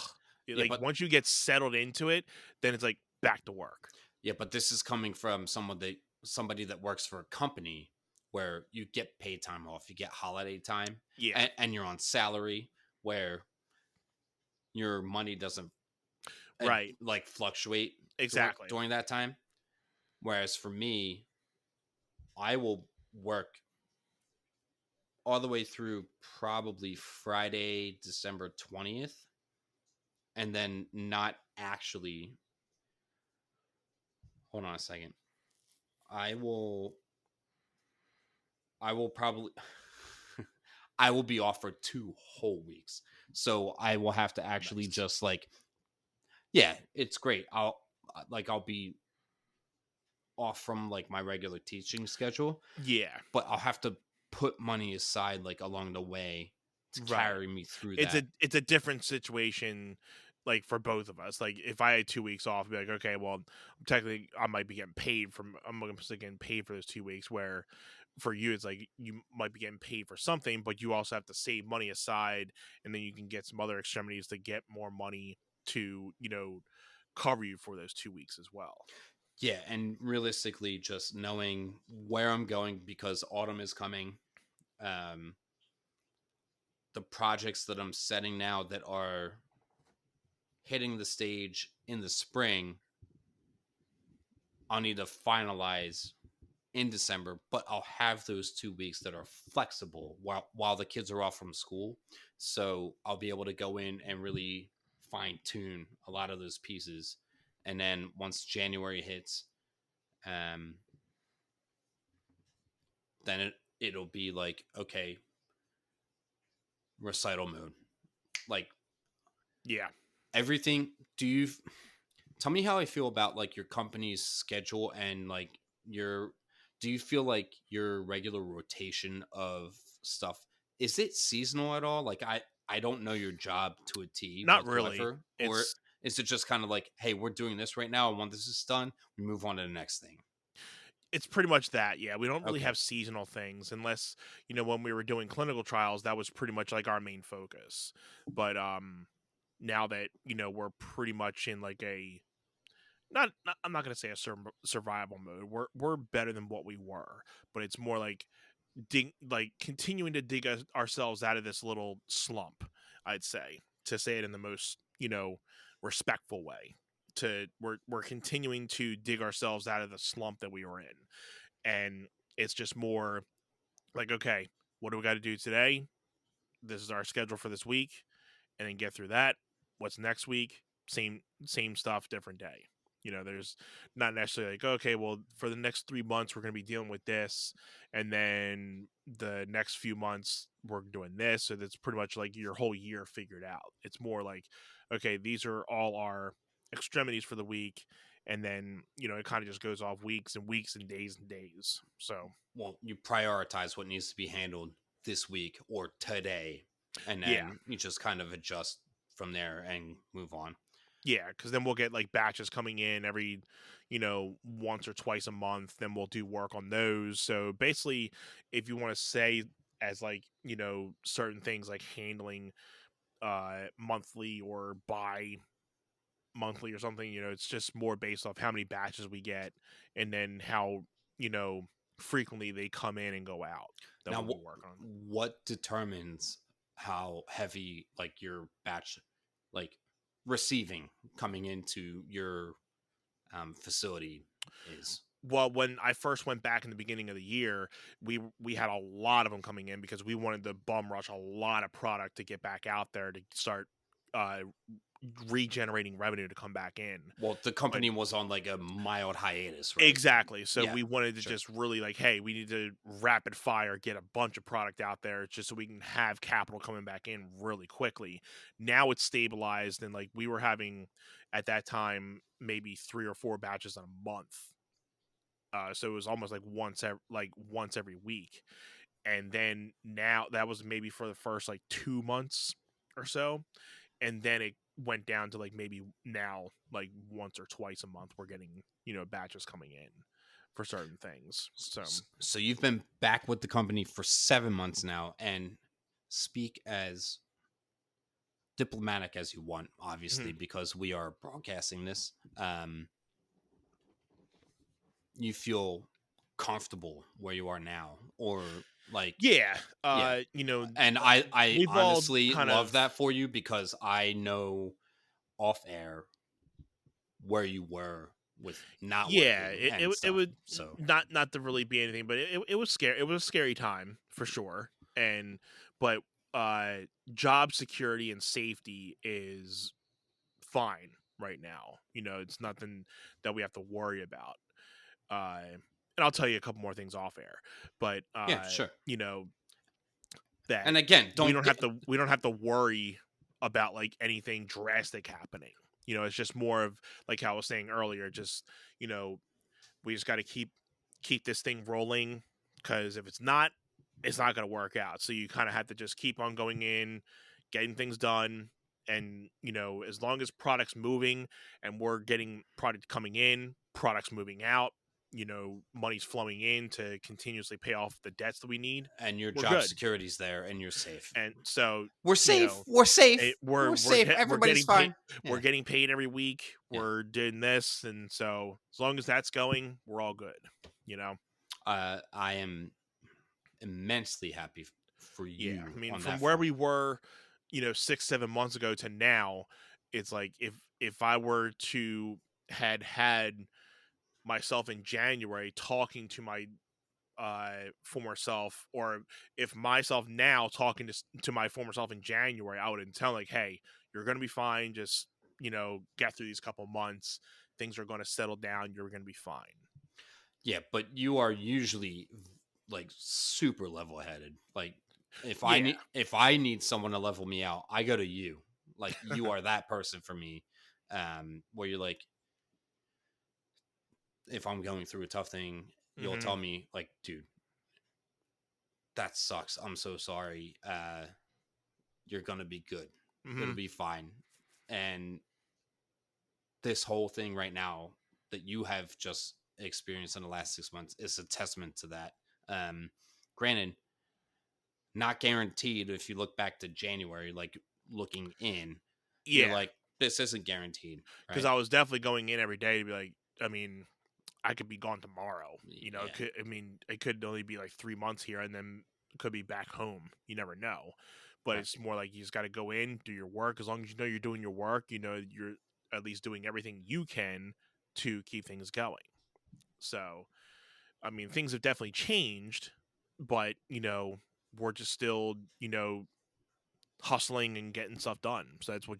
Once you get settled into it, then it's like back to work. Yeah, but this is coming from somebody that works for a company where you get paid time off, you get holiday time, and you're on salary where your money doesn't like fluctuate exactly during that time. Whereas for me, I will work all the way through probably Friday, December 20th, and then not actually... Hold on a second. I will probably... I will be off for 2 whole weeks. So I will have to actually just like... Yeah, it's great. I'll be off from like my regular teaching schedule. Yeah. But I'll have to put money aside like along the way to carry me through that. It's a different situation, like for both of us. Like if I had 2 weeks off, I'd be like, okay, well, technically I might be getting paid I'm getting paid for those 2 weeks, where for you it's like you might be getting paid for something, but you also have to save money aside, and then you can get some other extremities to get more money to, cover you for those 2 weeks as well. Yeah, and realistically, just knowing where I'm going, because autumn is coming, the projects that I'm setting now that are hitting the stage in the spring, I'll need to finalize in December, but I'll have those 2 weeks that are flexible while the kids are off from school. So I'll be able to go in and really fine tune a lot of those pieces. And then once January hits, then it'll be like, okay, recital mode. Like, yeah, everything. Tell me how I feel about like your company's schedule and like do you feel like your regular rotation of stuff, is it seasonal at all? Like I don't know your job to a T. Not really. Or is it just kind of like, hey, we're doing this right now, and when this is done, we move on to the next thing? It's pretty much that. Yeah, we don't really have seasonal things unless, when we were doing clinical trials, that was pretty much like our main focus. But now that, we're pretty much in like a not I'm not going to say a survival mode. We're better than what we were, but it's more like continuing to dig ourselves out of this little slump, I'd say, to say it in the most, respectful way we're continuing to dig ourselves out of the slump that we were in, and it's just more like, okay, what do we got to do today? This is our schedule for this week, and then get through that. What's next week? Same stuff, different day. There's not necessarily like, okay, well, for the next 3 months we're going to be dealing with this, and then the next few months we're doing this. So that's pretty much like your whole year figured out. It's more like, okay, these are all our extremities for the week, and then it kind of just goes off weeks and weeks and days and days. So, well, you prioritize what needs to be handled this week or today, and yeah. then you just kind of adjust from there and move on. Yeah, because then we'll get like batches coming in every, once or twice a month. Then we'll do work on those. So basically, if you want to say as like, certain things like handling monthly or bi-monthly or something, it's just more based off how many batches we get and then how, frequently they come in and go out that Now, we work on. what determines how heavy like your batch, like receiving coming into your facility is? Well, when I first went back in the beginning of the year, we had a lot of them coming in because we wanted to bum rush a lot of product to get back out there to start regenerating revenue to come back in. Well, the company was on like a mild hiatus, right? Exactly. So Yeah, we wanted to sure. just really like, hey, we need to rapid fire get a bunch of product out there just so we can have capital coming back in really quickly. Now it's stabilized, and like we were having at that time maybe 3 or 4 batches in a month. So it was almost like once every week. And then now that was maybe for the first like 2 months or so, and then it went down to like maybe now like once or twice a month we're getting batches coming in for certain things. So you've been back with the company for 7 months now, and speak as diplomatic as you want, obviously, because we are broadcasting this. You feel comfortable where you are now, or like, yeah, and I we've all honestly kind love of that for you, because I know off air where you were with not yeah, working and it stuff. would So not to really be anything, but it was scary. It was a scary time for sure, but job security and safety is fine right now. It's nothing that we have to worry about. And I'll tell you a couple more things off air, but yeah, sure. that And again, we don't have to worry about like anything drastic happening. It's just more of like how I was saying earlier, just we just got to keep this thing rolling, because if it's not going to work out. So you kind of have to just keep on going in, getting things done. And, as long as product's moving and we're getting product coming in, products moving out, money's flowing in to continuously pay off the debts that we need, and your we're job good. security's there, and you're safe. And so We're safe. We're safe. we're safe. we're Everybody's getting fine. paid. We're getting paid every week. Yeah. We're doing this, and so as long as that's going, we're all good. I am immensely happy for you. Yeah, I mean, on from that where front. we were, 6-7 months ago to now, it's like if I were to had myself in January talking to my former self, or if myself now talking to my former self in January, I would tell like, hey, you're gonna be fine. Just get through these couple months. Things are going to settle down. You're going to be fine. Yeah, but you are usually like super level headed. Like if Yeah. I need someone to level me out, I go to you. Like you are that person for me. Where you're like, if I'm going through a tough thing, you'll tell me like, dude, that sucks. I'm so sorry. You're gonna be good. It'll be fine. And this whole thing right now that you have just experienced in the last 6 months is a testament to that. Granted, not guaranteed. If you look back to January, like looking in, you're like, this isn't guaranteed. Because right? I was definitely going in every day to be like, I mean, I could be gone tomorrow. It could only be like 3 months here, and then could be back home. You never know. But it's more like you just got to go in, do your work. As long as you know you're doing your work, you're at least doing everything you can to keep things going. So, I mean, things have definitely changed, but we're just still hustling and getting stuff done. So that's what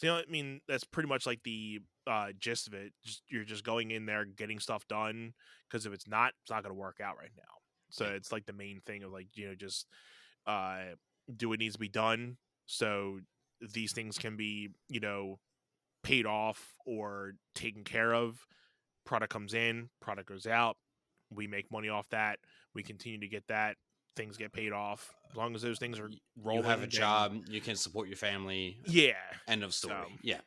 I mean, that's pretty much like the gist of it. You're just going in there, getting stuff done, because if it's not going to work out right now. So it's like the main thing of like, just uh, do what needs to be done. So these things can be, paid off or taken care of. Product comes in, product goes out. We make money off that. We continue to get that. Things get paid off. As long as those things are rolling, you have a job, you can support your family. Yeah. End of story. Yeah.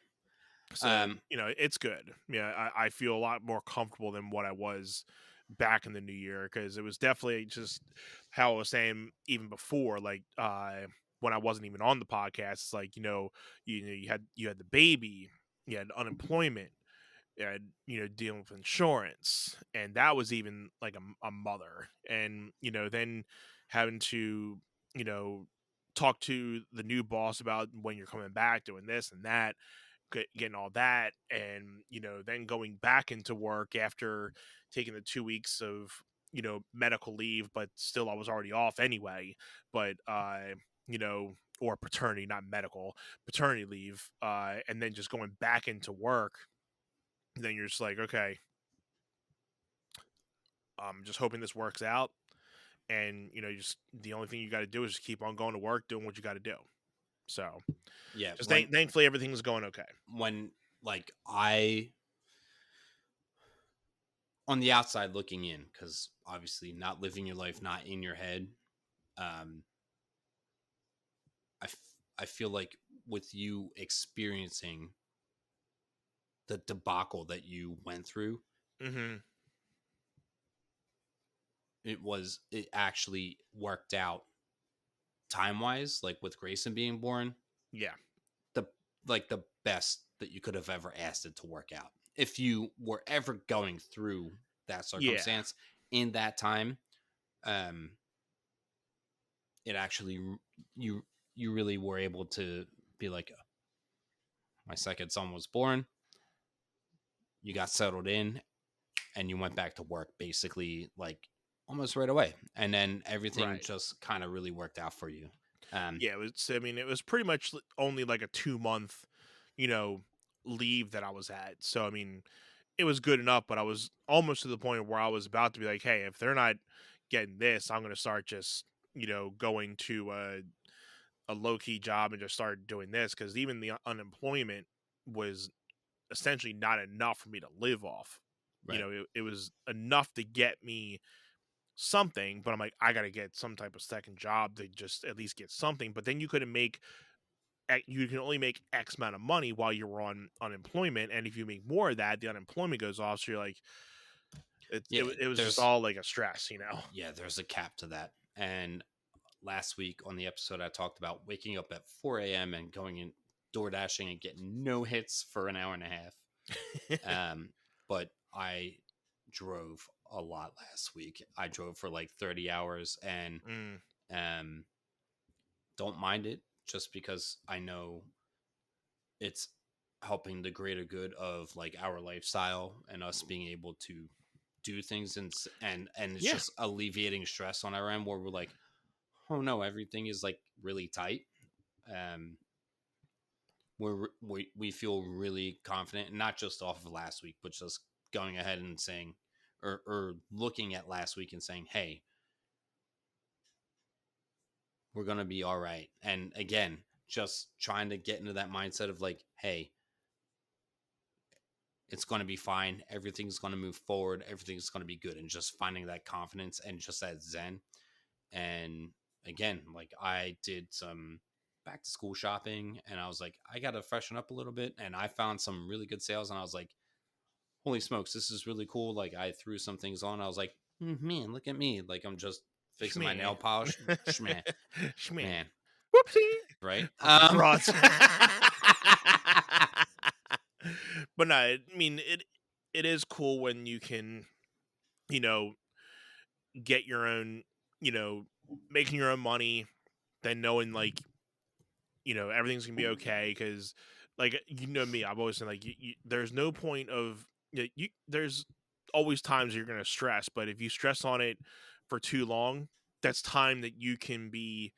So it's good. Yeah, I feel a lot more comfortable than what I was back in the new year, because it was definitely just how I was saying even before, like when I wasn't even on the podcast. It's like you had the baby, you had unemployment, and dealing with insurance, and that was even like a mother, and then having to talk to the new boss about when you're coming back, doing this and that, getting all that, and then going back into work after taking the 2 weeks of medical leave, but still I was already off anyway, but or paternity, not medical, paternity leave, and then just going back into work. Then you're just like, okay, I'm just hoping this works out. And, just the only thing you got to do is just keep on going to work, doing what you got to do. So, yeah, just thankfully everything's going okay. When, like, on the outside looking in, because obviously not living your life, not in your head, I feel like with you experiencing the debacle that you went through, it actually worked out time wise, like with Grayson being born. Yeah. The best that you could have ever asked it to work out. If you were ever going through that circumstance in that time, it actually, you really were able to be like, my second son was born, you got settled in, and you went back to work basically like almost right away, and then everything just kind of really worked out for you. It was. I mean, it was pretty much only like a 2 month, leave that I was at. So I mean, it was good enough, but I was almost to the point where I was about to be like, hey, if they're not getting this, I'm going to start just going to a low key job and just start doing this, because even the unemployment was essentially not enough for me to live off. Right. It was enough to get me something, but I'm like, I got to get some type of second job to just at least get something. But then you can only make X amount of money while you're on unemployment, and if you make more of that, the unemployment goes off. So you're like, it was just all like a stress, Yeah, there's a cap to that. And last week on the episode, I talked about waking up at 4 a.m. and going in door dashing and getting no hits for an hour and a half. But I drove a lot last week. I drove for like 30 hours and don't mind it, just because I know it's helping the greater good of like our lifestyle and us being able to do things, and it's just alleviating stress on our end, where we're like, oh no, everything is like really tight. We feel really confident, not just off of last week, but just going ahead and saying, or looking at last week and saying, hey, we're going to be all right. And again, just trying to get into that mindset of like, hey, it's going to be fine. Everything's going to move forward. Everything's going to be good. And just finding that confidence and just that zen. And again, like I did some back to school shopping, and I was like, I got to freshen up a little bit. And I found some really good sales, and I was like, holy smokes, this is really cool. Like I threw some things on. I was like, man, look at me. Like I'm just fixing my nail polish. Schman. Man. Whoopsie. Right. But no, I mean, it is cool when you can, get your own, making your own money, then knowing like, everything's gonna be okay. Because like you know me, I've always been like, there's no point of there's always times you're gonna stress, but if you stress on it for too long, that's time that you can be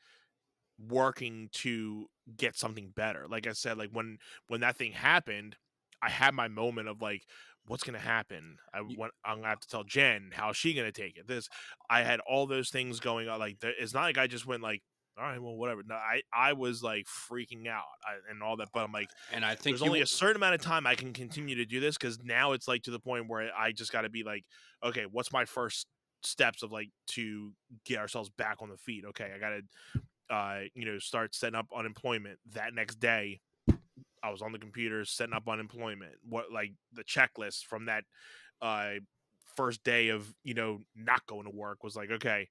working to get something better. Like I said, like when that thing happened, I had my moment of like, what's gonna happen? I'm gonna have to tell Jen how's she gonna take it. I had all those things going on. Like it's not like I just went like, all right, well, whatever. No, I was like freaking out and all that. But I'm like, And I think there's only a certain amount of time I can continue to do this because now it's like to the point where I just got to be like, okay, what's my first steps of like to get ourselves back on the feet? Okay, I got to start setting up unemployment. That next day, I was on the computer setting up unemployment. What like the checklist from that uh, first day of not going to work was like, okay,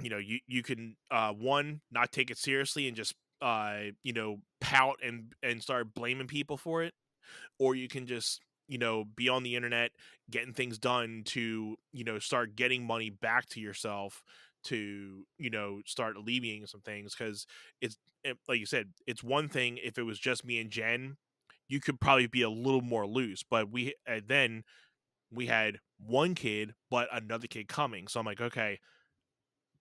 you can one not take it seriously and just pout and start blaming people for it, or you can just be on the internet getting things done to start getting money back to yourself to start alleviating some things because like you said, it's one thing if it was just me and Jen, you could probably be a little more loose, but then we had one kid but another kid coming, so I'm like, okay,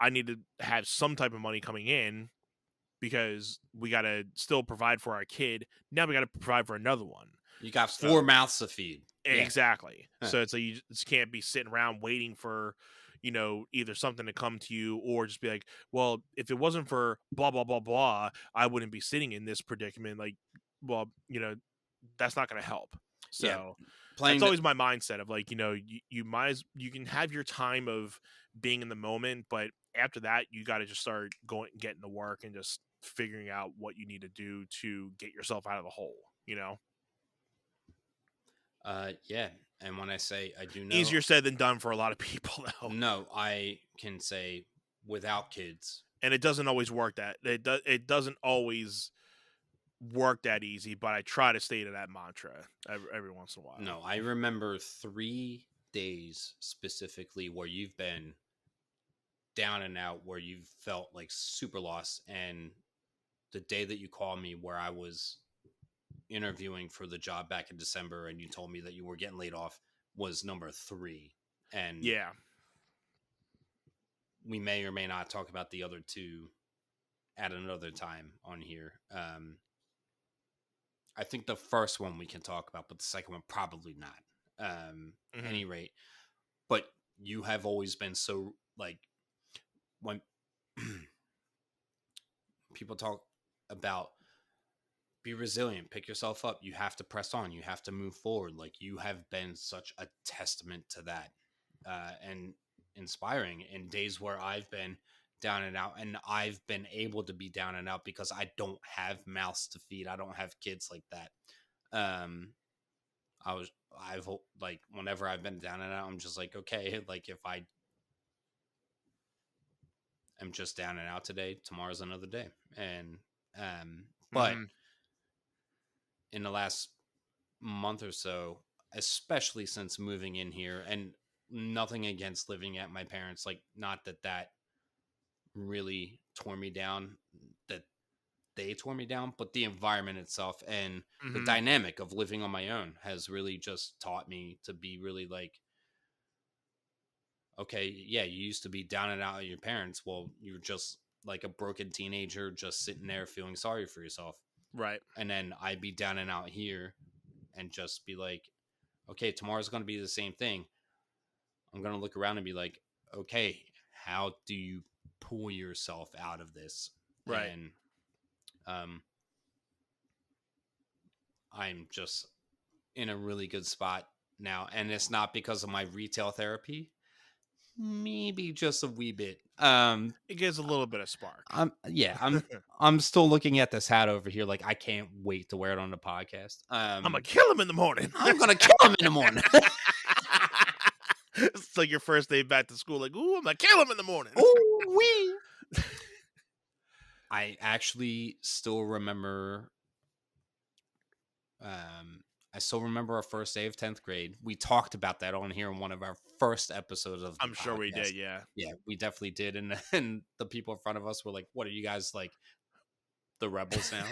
I need to have some type of money coming in because we got to still provide for our kid. Now we got to provide for another one. You got So, 4 mouths to feed. Exactly. Huh. So it's like you just can't be sitting around waiting for, either something to come to you or just be like, well, if it wasn't for blah, blah, blah, blah, I wouldn't be sitting in this predicament. Like, well, that's not going to help. So that's always my mindset of like, you can have your time of being in the moment, but after that, you got to just start getting to work and just figuring out what you need to do to get yourself out of the hole, Yeah. And when I say I do know, Easier said than done for a lot of people, though. No, I can say without kids. And it doesn't always work it doesn't always work that easy, but I try to stay to that mantra every once in a while. No, I remember 3 days specifically where you've been down and out, where you've felt like super lost. And the day that you called me where I was interviewing for the job back in December and you told me that you were getting laid off was number 3. And yeah, we may or may not talk about the other 2 at another time on here. I think the first one we can talk about, but the second one probably not. Any rate, but you have always been so like when people talk about be resilient, pick yourself up, you have to press on, you have to move forward. Like you have been such a testament to that, and inspiring in days where I've been down and out, and I've been able to be down and out because I don't have mouths to feed. I don't have kids like that. I've like whenever I've been down and out, I'm just like, okay, like if I am just down and out today, tomorrow's another day. And but in the last month or so, especially since moving in here, and nothing against living at my parents, like not that really tore me down, that they tore me down, but the environment itself and the dynamic of living on my own has really just taught me to be really like, okay, yeah, you used to be down and out with your parents. Well, you're just like a broken teenager just sitting there feeling sorry for yourself. Right. And then I'd be down and out here and just be like, okay, tomorrow's going to be the same thing. I'm going to look around and be like, okay, how do you pull yourself out of this? Right. And I'm just in a really good spot now. And it's not because of my retail therapy. Maybe just a wee bit. It gives a little bit of spark. I'm still looking at this hat over here. Like I can't wait to wear it on the podcast. I'm gonna kill him in the morning. I'm gonna kill him in the morning. It's like your first day back to school. Like, ooh, I'm gonna kill him in the morning. Ooh wee. I actually still remember. I still remember our first day of 10th grade. We talked about that on here in one of our first episodes of the I'm sure we podcast. did, yeah. Yeah, we definitely did. And the people in front of us were like, what are you guys like, the rebels now?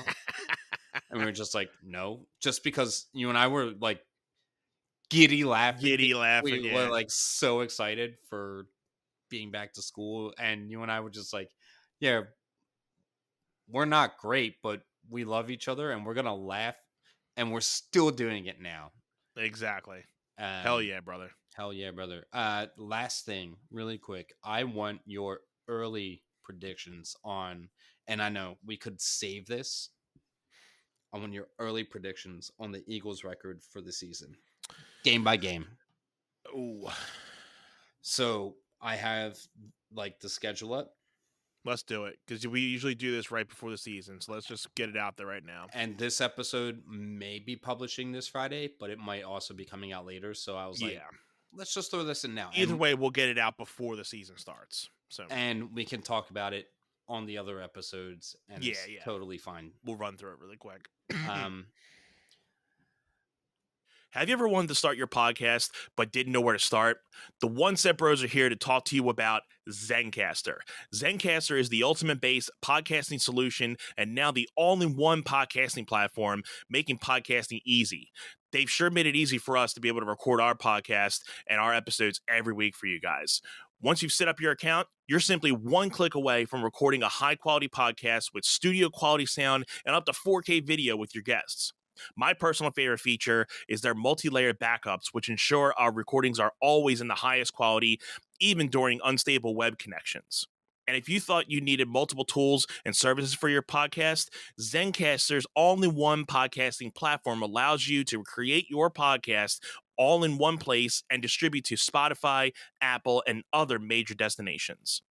And we were just like, no, just because you and I were like giddy laughing. Giddy laughing, We were yeah. like so excited for being back to school. And you and I were just like, yeah, we're not great, but we love each other and we're going to laugh. And we're still doing it now. Exactly. Hell Um, yeah, brother. Hell yeah, brother. Last thing, really quick. I want your early predictions on, and I know we could save this. I want your early predictions on the Eagles' record for the season, game by game. Ooh. So I have like the schedule up, Let's do it. Because we usually do this right before the season. So let's just get it out there right now. and this episode may be publishing this Friday, but it might also be coming out later. So I was like, Yeah. let's just throw this in now. Either way, we'll get it out before the season starts. So And we can talk about it on the other episodes, and yeah, it's yeah. totally fine. We'll run through it really quick. Um, Have you ever wanted to start your podcast but didn't know where to start? The One Set Bros are here to talk to you about Zencaster. Zencaster is the ultimate base podcasting solution and now the all-in-one podcasting platform, making podcasting easy. They've sure made it easy for us to be able to record our podcast and our episodes every week for you guys. Once you've set up your account, you're simply one click away from recording a high-quality podcast with studio-quality sound and up to 4K video with your guests. My personal favorite feature is their multi-layered backups, which ensure our recordings are always in the highest quality, even during unstable web connections. And if you thought you needed multiple tools and services for your podcast, Zencaster's all-in-one podcasting platform allows you to create your podcast all in one place and distribute to Spotify, Apple, and other major destinations.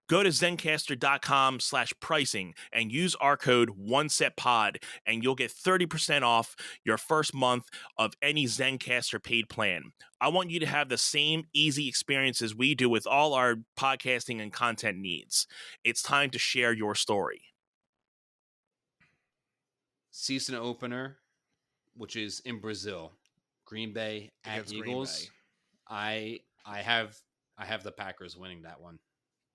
Go to Zencaster.com/pricing and use our code OneSetPod, and you'll get 30% off your first month of any Zencaster paid plan. I want you to have the same easy experience as we do with all our podcasting and content needs. It's time to share your story. season opener, which is in Brazil, Green Bay at Against Green Eagles. Bay. I have the Packers winning that one.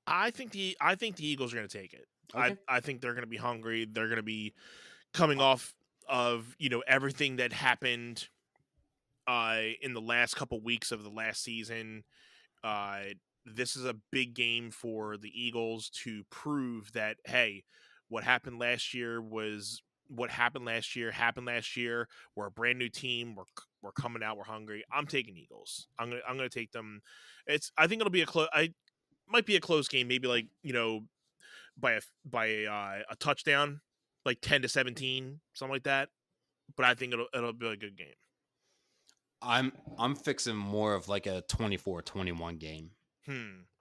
I think the Eagles are going to take it. Okay. I think they're going to be hungry. They're going to be coming off of everything that happened in the last couple weeks of the last season. This is a big game for the Eagles to prove that, hey, what happened last year was what happened last year happened last year. We're a brand new team. We're coming out. We're hungry. I'm taking Eagles. I'm gonna take them. I think it'll be might be a close game. Maybe like by a touchdown, like 10-17, something like that. But I think it'll be a good game. I'm fixing more of like a 24-21 game.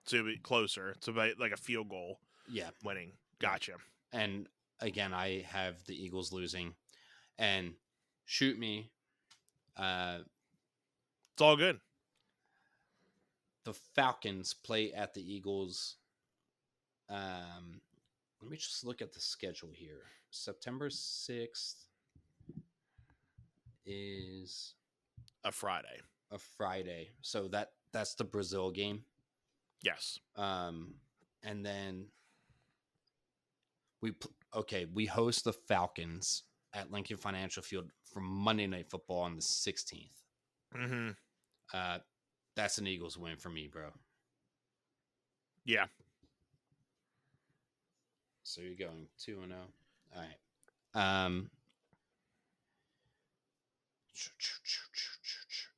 So it'll be closer. So like a field goal. Yeah, Winning. Gotcha. and again, I have the Eagles losing, and shoot me. It's all good. The Falcons play at the Eagles. Let me just look at the schedule here. September 6th is A Friday. a Friday. So that's the Brazil game. Yes. And then we host the Falcons at Lincoln Financial Field for Monday Night Football on the 16th. Mm-hmm. That's an Eagles win for me, bro. Yeah. So you're going 2-0. All right.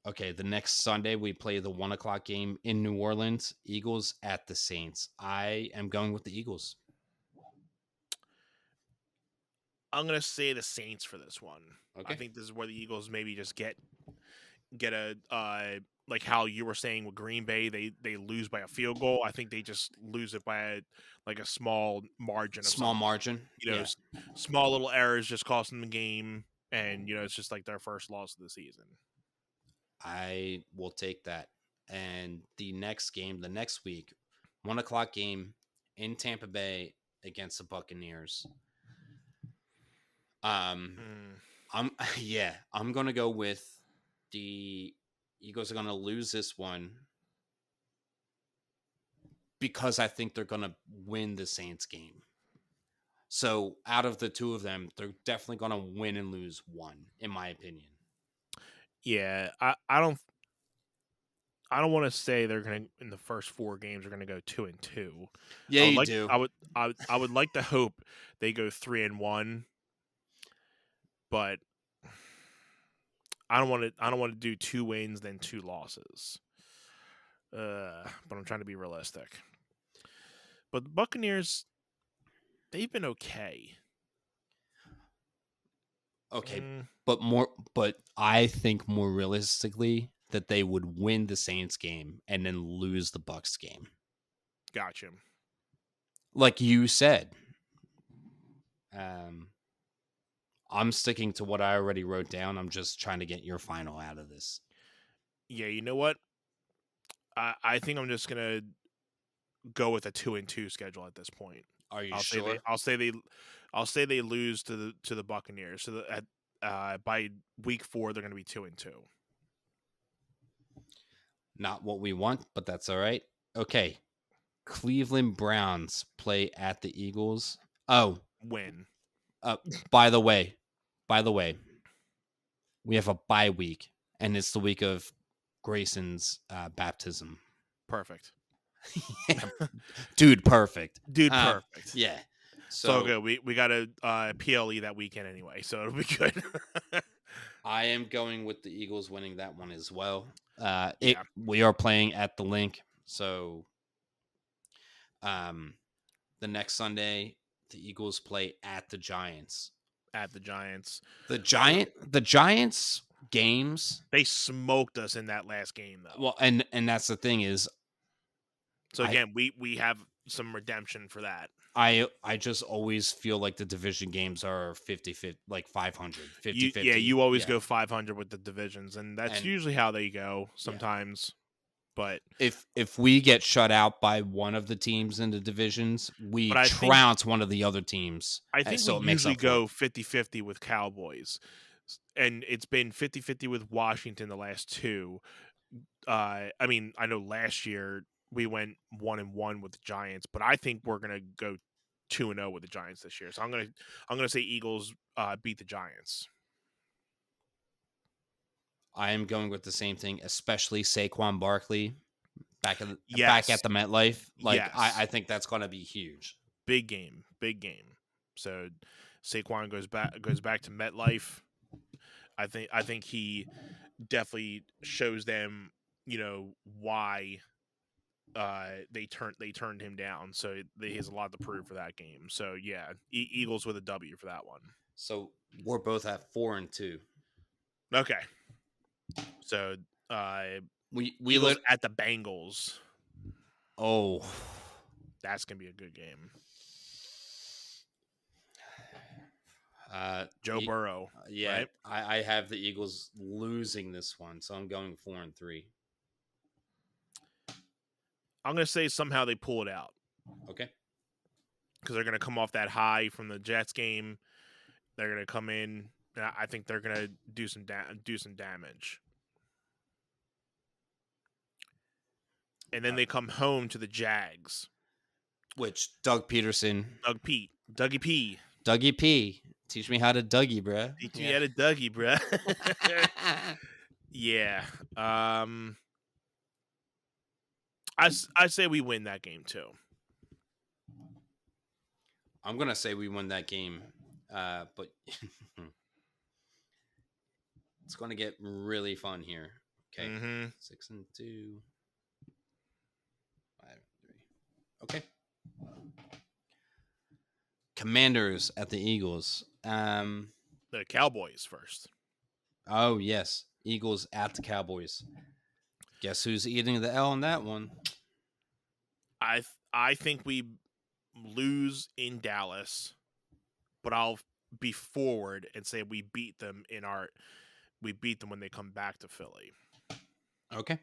Okay, the next Sunday we play the 1:00 game in New Orleans. Eagles at the Saints. I am going with the Eagles. I'm gonna say the Saints for this one. Okay. I think this is where the Eagles maybe just get a like how you were saying with Green Bay, they lose by a field goal. I think they just lose it by a small margin. Small margin. Small little errors just costing the game, and it's just like their first loss of the season. I will take that. And the next game, the next week, 1:00 game in Tampa Bay against the Buccaneers. I'm gonna go with the Eagles are gonna lose this one because I think they're gonna win the Saints game. So out of the two of them, they're definitely going to win and lose one, in my opinion. Yeah, I don't want to say they're gonna in the first 4 games are gonna go 2-2. Yeah, I would you like do. I would like to hope they go 3-1, but I don't want to do 2 wins then 2 losses. But I'm trying to be realistic. But the Buccaneers, they've been okay. Okay, Mm, but I think more realistically that they would win the Saints game and then lose the Bucks game. gotcha. Like you said, I'm sticking to what I already wrote down. I'm just trying to get your final out of this. Yeah, you know what? I think I'm just gonna go with a 2-2 schedule at this point. Are you I'll say sure? they lose to the Buccaneers. So that by week 4 they're going to be 2-2. Not what we want, but that's all right. Okay. Cleveland Browns play at the Eagles. Oh, Win. uh, by the way, we have a bye week, and it's the week of Grayson's baptism. Perfect. Dude, perfect. Dude, perfect. Yeah. So good. We got a PLE that weekend anyway, so it'll be good. I am going with the Eagles winning that one as well. Yeah. We are playing at the Link, so the next Sunday the Eagles play at the Giants. At the Giants. The Giants games, they smoked us in that last game though. well, and that's the thing is, so again, we have some redemption for that. I just always feel like the division games are 50-50, like 500, 50-50. Yeah, you always go 500 with the divisions, and that's usually how they go sometimes. But if we get shut out by one of the teams in the divisions, we trounce one of the other teams. I think so we it makes usually up go 50-50 with Cowboys. And it's been 50-50 with Washington the last 2. I mean, I know last year we went 1-1 with the Giants, but I think we're gonna go 2-0 with the Giants this year. So I'm gonna say Eagles beat the Giants. I am going with the same thing, especially Saquon Barkley back at the MetLife. Like I think that's going to be huge. Big game. So Saquon goes back to MetLife. I think he definitely shows them, why they turned him down. So he has a lot to prove for that game. So yeah, Eagles with a W for that one. So we're both at 4-2. Okay. So we Eagles at the Bengals. Oh, that's gonna be a good game. Joe Burrow. Yeah, right? I have the Eagles losing this one, so I'm going 4-3. I'm gonna say somehow they pull it out. Okay. Because they're gonna come off that high from the Jets game. They're gonna come in. I think they're gonna do some damage. And then they come home to the Jags. Which Dougie P. Teach me how to Dougie, bruh. Teach me how to Dougie, bruh. Yeah. I say we win that game too. I'm gonna say we win that game, but it's gonna get really fun here. Okay, 6-2, 5-3. Okay. Commanders at the Eagles. The Cowboys first. Oh yes, Eagles at the Cowboys. Guess who's eating the L on that one? I think we lose in Dallas, but I'll be forward and say we beat them when they come back to Philly. Okay.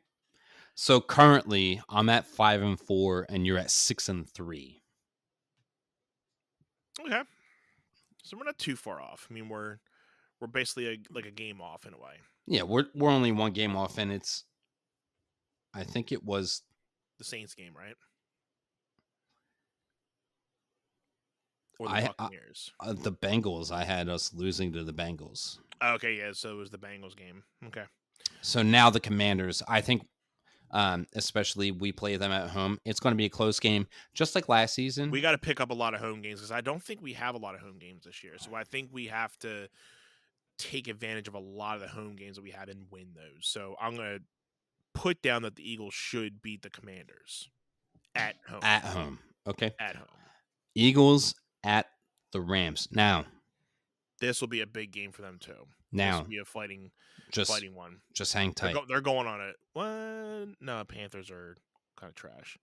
So currently I'm at 5-4 and you're at 6-3. Okay. So we're not too far off. I mean, we're basically like a game off in a way. Yeah, we're only one game off, and I think it was the Saints game, right? or the Buccaneers? The Bengals. I had us losing to the Bengals. Okay, yeah. So it was the Bengals game. Okay. So now the Commanders. I think, especially we play them at home. It's going to be a close game, just like last season. We got to pick up a lot of home games because I don't think we have a lot of home games this year. So I think we have to take advantage of a lot of the home games that we have and win those. So I'm going to put down that the Eagles should beat the Commanders at home. At home. Okay. At home. Eagles at the Rams. Now, this will be a big game for them too. Now, this will be a fighting one. Just hang tight. They're going on it. What? No, Panthers are kind of trash.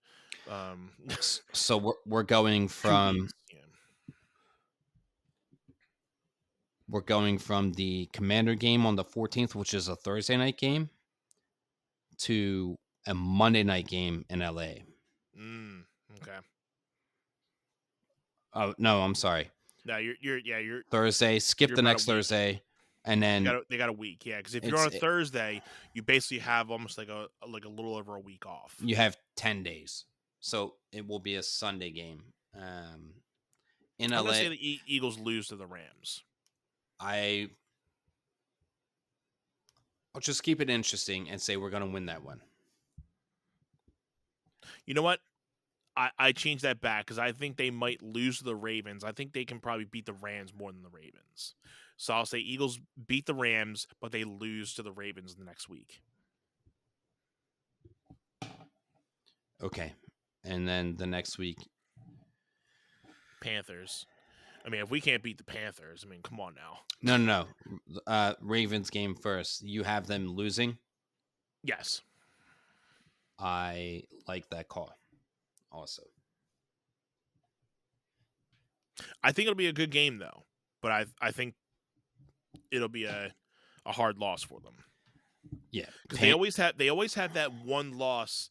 So we're going from we're going from the Commander game on the 14th, which is a Thursday night game, to a Monday night game in LA. Okay. Oh no, I'm sorry. No, you're Thursday. Skip the next Thursday, and then they got a week. Yeah, because if you're on a Thursday, you basically have almost like a little over a week off. You have 10 days, so it will be a Sunday game. In LA, I'm gonna say the Eagles lose to the Rams. I'll just keep it interesting and say we're going to win that one. You know what? I changed that back because I think they might lose to the Ravens. I think they can probably beat the Rams more than the Ravens. So I'll say Eagles beat the Rams, but they lose to the Ravens the next week. Okay. And then the next week, Panthers. I mean, if we can't beat the Panthers, I mean, come on now. No. Ravens game first. You have them losing? Yes. I like that call also. I think it'll be a good game, though. But I think it'll be a hard loss for them. Yeah. Because they always have that one loss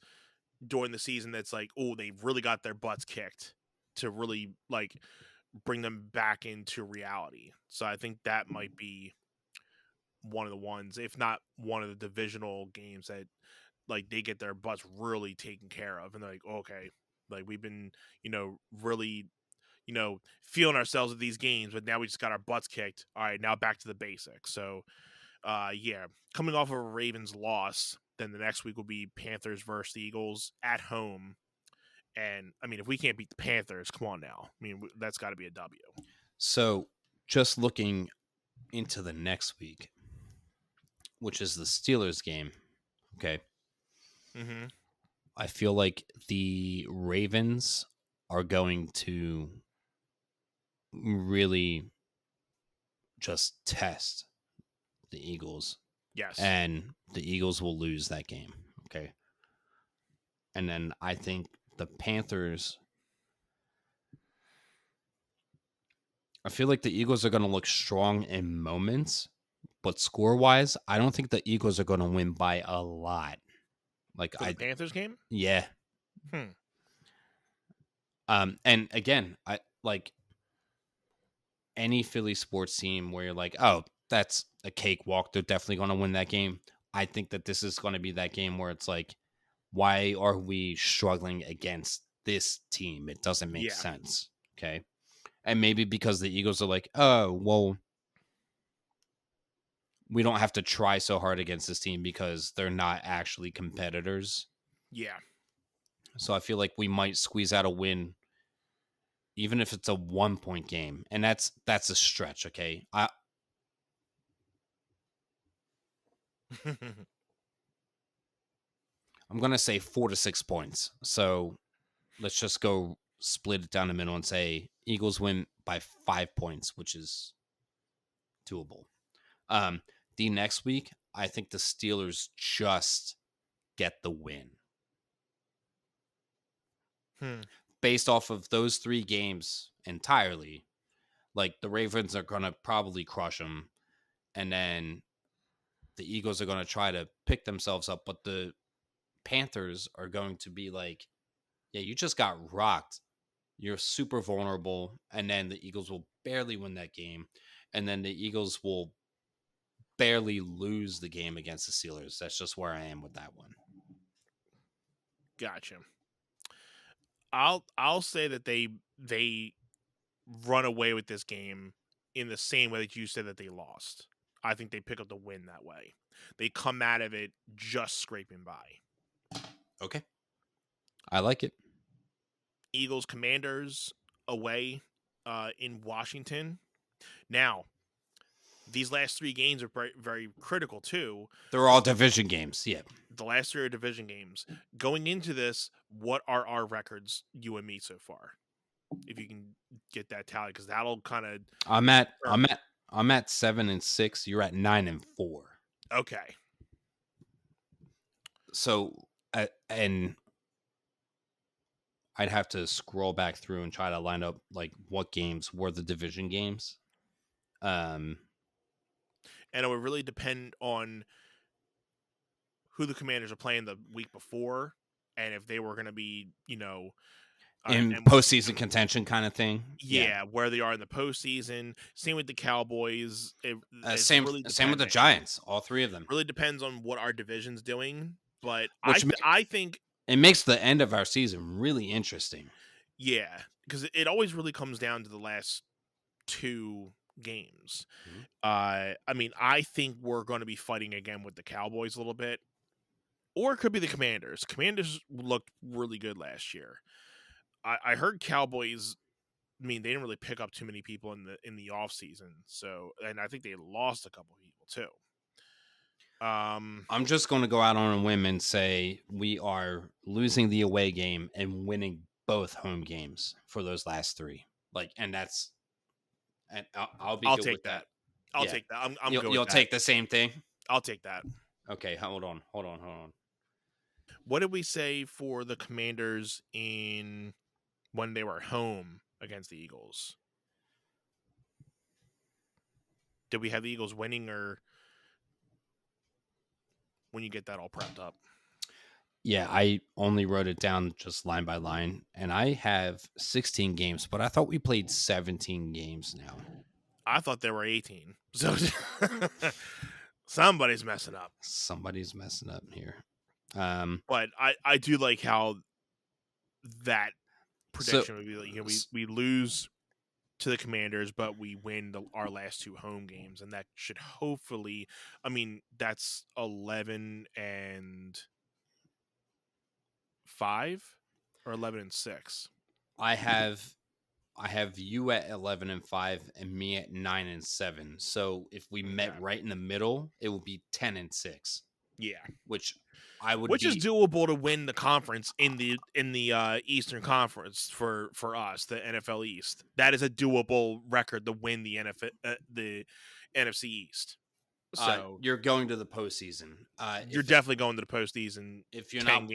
during the season that's like, oh, they really got their butts kicked to really, like, bring them back into reality. So I think that might be one of the ones, if not one of the divisional games that, like, they get their butts really taken care of. And they're like, okay, like, we've been, really, feeling ourselves at these games, but now we just got our butts kicked. All right, now back to the basics. So, yeah, coming off of a Ravens loss, then the next week will be Panthers versus the Eagles at home. And, I mean, if we can't beat the Panthers, come on now. I mean, that's got to be a W. So, just looking into the next week, which is the Steelers game, okay? Mm-hmm. I feel like the Ravens are going to really just test the Eagles. Yes. And the Eagles will lose that game, okay? And then I think the Panthers, I feel like the Eagles are going to look strong in moments, but score-wise, I don't think the Eagles are going to win by a lot. Like the Panthers game? Yeah. And again, I like any Philly sports team where you're like, oh, that's a cakewalk. They're definitely going to win that game. I think that this is going to be that game where it's like, why are we struggling against this team? It doesn't make sense. Okay. And maybe because the Eagles are like, oh, well, we don't have to try so hard against this team because they're not actually competitors. Yeah. So I feel like we might squeeze out a win, even if it's a 1-point game. And that's a stretch. Okay. I'm going to say 4 to 6 points. So let's just go split it down the middle and say Eagles win by 5 points, which is doable. The next week, I think the Steelers just get the win. Based off of those 3 games entirely, like the Ravens are going to probably crush them. And then the Eagles are going to try to pick themselves up. But the Panthers are going to be like, yeah, you just got rocked. You're super vulnerable. And then the Eagles will barely win that game. And then the Eagles will barely lose the game against the Steelers. That's just where I am with that one. Gotcha. I'll say that they run away with this game in the same way that you said that they lost. I think they pick up the win that way. They come out of it just scraping by. Okay. I like it. Eagles Commanders away in Washington. Now, these last 3 games are very, very critical too. They're all division games. Yeah. The last 3 are division games. Going into this, what are our records, you and me, so far? If you can get that tally, because that'll kind of. I'm at 7-6. You're at 9-4. Okay. So, and I'd have to scroll back through and try to line up like what games were the division games. And it would really depend on who the Commanders are playing the week before, and if they were going to be, in postseason contention kind of thing. Yeah, where they are in the postseason. Same with the Cowboys. Same with the Giants. All 3 of them. Really depends on what our division's doing, but I think it makes the end of our season really interesting. Yeah, because it always really comes down to the last 2 games. I mean, I think we're going to be fighting again with the Cowboys a little bit, or it could be the Commanders. Commanders looked really good last year. I heard Cowboys. I mean, they didn't really pick up too many people in the off season, so, and I think they lost a couple people too. I'm just going to go out on a whim and say we are losing the away game and winning both home games for those last 3. And I'll be. I'll good take with that. I'll take that. I'm good. You'll take the same thing. I'll take that. Okay, hold on. What did we say for the Commanders when they were home against the Eagles? Did we have the Eagles winning, or when you get that all prepped up? Yeah, I only wrote it down just line by line, and I have 16 games, but I thought we played 17 games now. I thought there were 18. So somebody's messing up. Somebody's messing up here. But I do like how that prediction would be like, we lose to the Commanders, but we win our last 2 home games, and that should hopefully, I mean, that's 11-5 or 11-6. I have you at 11-5 and me at 9-7. So if we met right in the middle, it would be 10-6. Yeah, which is doable to win the conference in the Eastern Conference for us, the NFL East. That is a doable record to win the NFC East. So you're going to the postseason. You're definitely going to the postseason. If you're 10,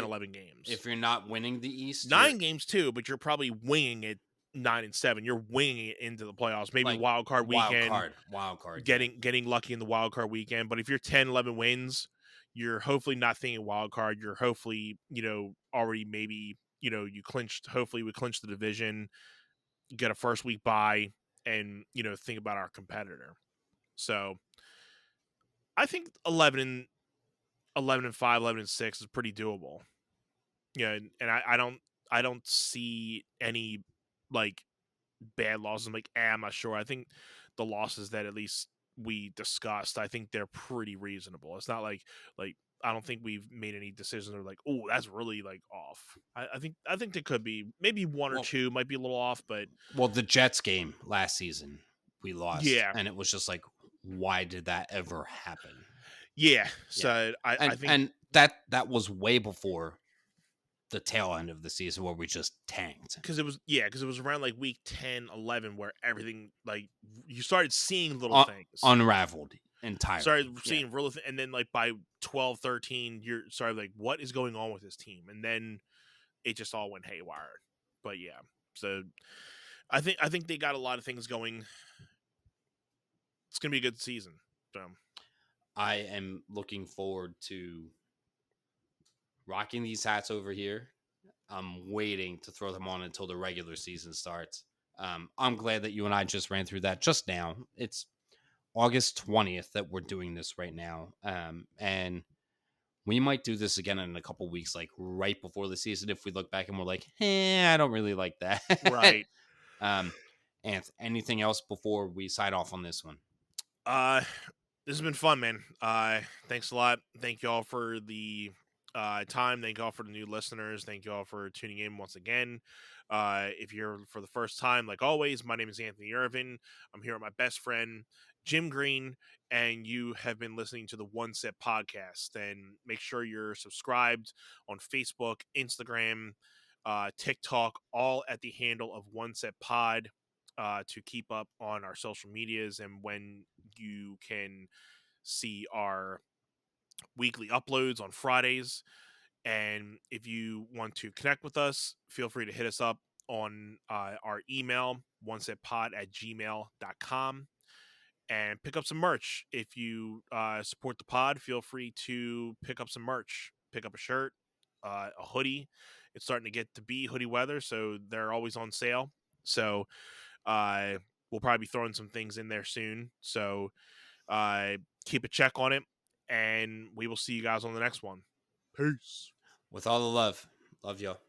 11 games. If you're not winning the East, 9 games too, but you're probably winging it 9-7. You're winging it into the playoffs. Maybe wild card weekend. Wild card. Getting lucky in the wild card weekend. But if you're 10, 11 wins, you're hopefully not thinking wild card. You're hopefully, already maybe, you clinched. Hopefully we clinch the division, get a first week bye, and, think about our competitor. So I think 11-5, 11-6 is pretty doable. Yeah, and I don't see any bad losses. I'm I'm not sure. I think the losses that at least we discussed, I think they're pretty reasonable. It's not like I don't think we've made any decisions that are oh, that's really off. I think there could be maybe 1 or 2 might be a little off, but the Jets game last season we lost. Yeah, and it was just why did that ever happen? Yeah. So I think, and that was way before the tail end of the season where we just tanked. Because it was around week 10, 11 where everything you started seeing little things unraveled entirely. Started seeing real and then by 12, 13, you're what is going on with this team? And then it just all went haywire. But yeah, so I think they got a lot of things going. It's gonna be a good season. So I am looking forward to rocking these hats over here. I'm waiting to throw them on until the regular season starts. I'm glad that you and I just ran through that just now. It's August 20th that we're doing this right now. And we might do this again in a couple weeks, right before the season, if we look back and we're I don't really like that. Right. Anth, anything else before we sign off on this one? This has been fun, man. Thanks a lot. Thank you all for the time. Thank you all for the new listeners. Thank you all for tuning in once again. If you're for the first time, like always, my name is Anthony Irvin. I'm here with my best friend Jim Green, and you have been listening to the One Set Podcast. And make sure you're subscribed on Facebook, Instagram, TikTok, all at the handle of One Set Pod. To keep up on our social medias and when you can see our weekly uploads on Fridays. And if you want to connect with us, feel free to hit us up on our email, onesetpod@gmail.com, and pick up some merch. If you support the pod, feel free to pick up some merch. Pick up a shirt, a hoodie. It's starting to get to be hoodie weather, so they're always on sale. So we'll probably be throwing some things in there soon. So keep a check on it, and we will see you guys on the next one. Peace. With all the love. Love y'all.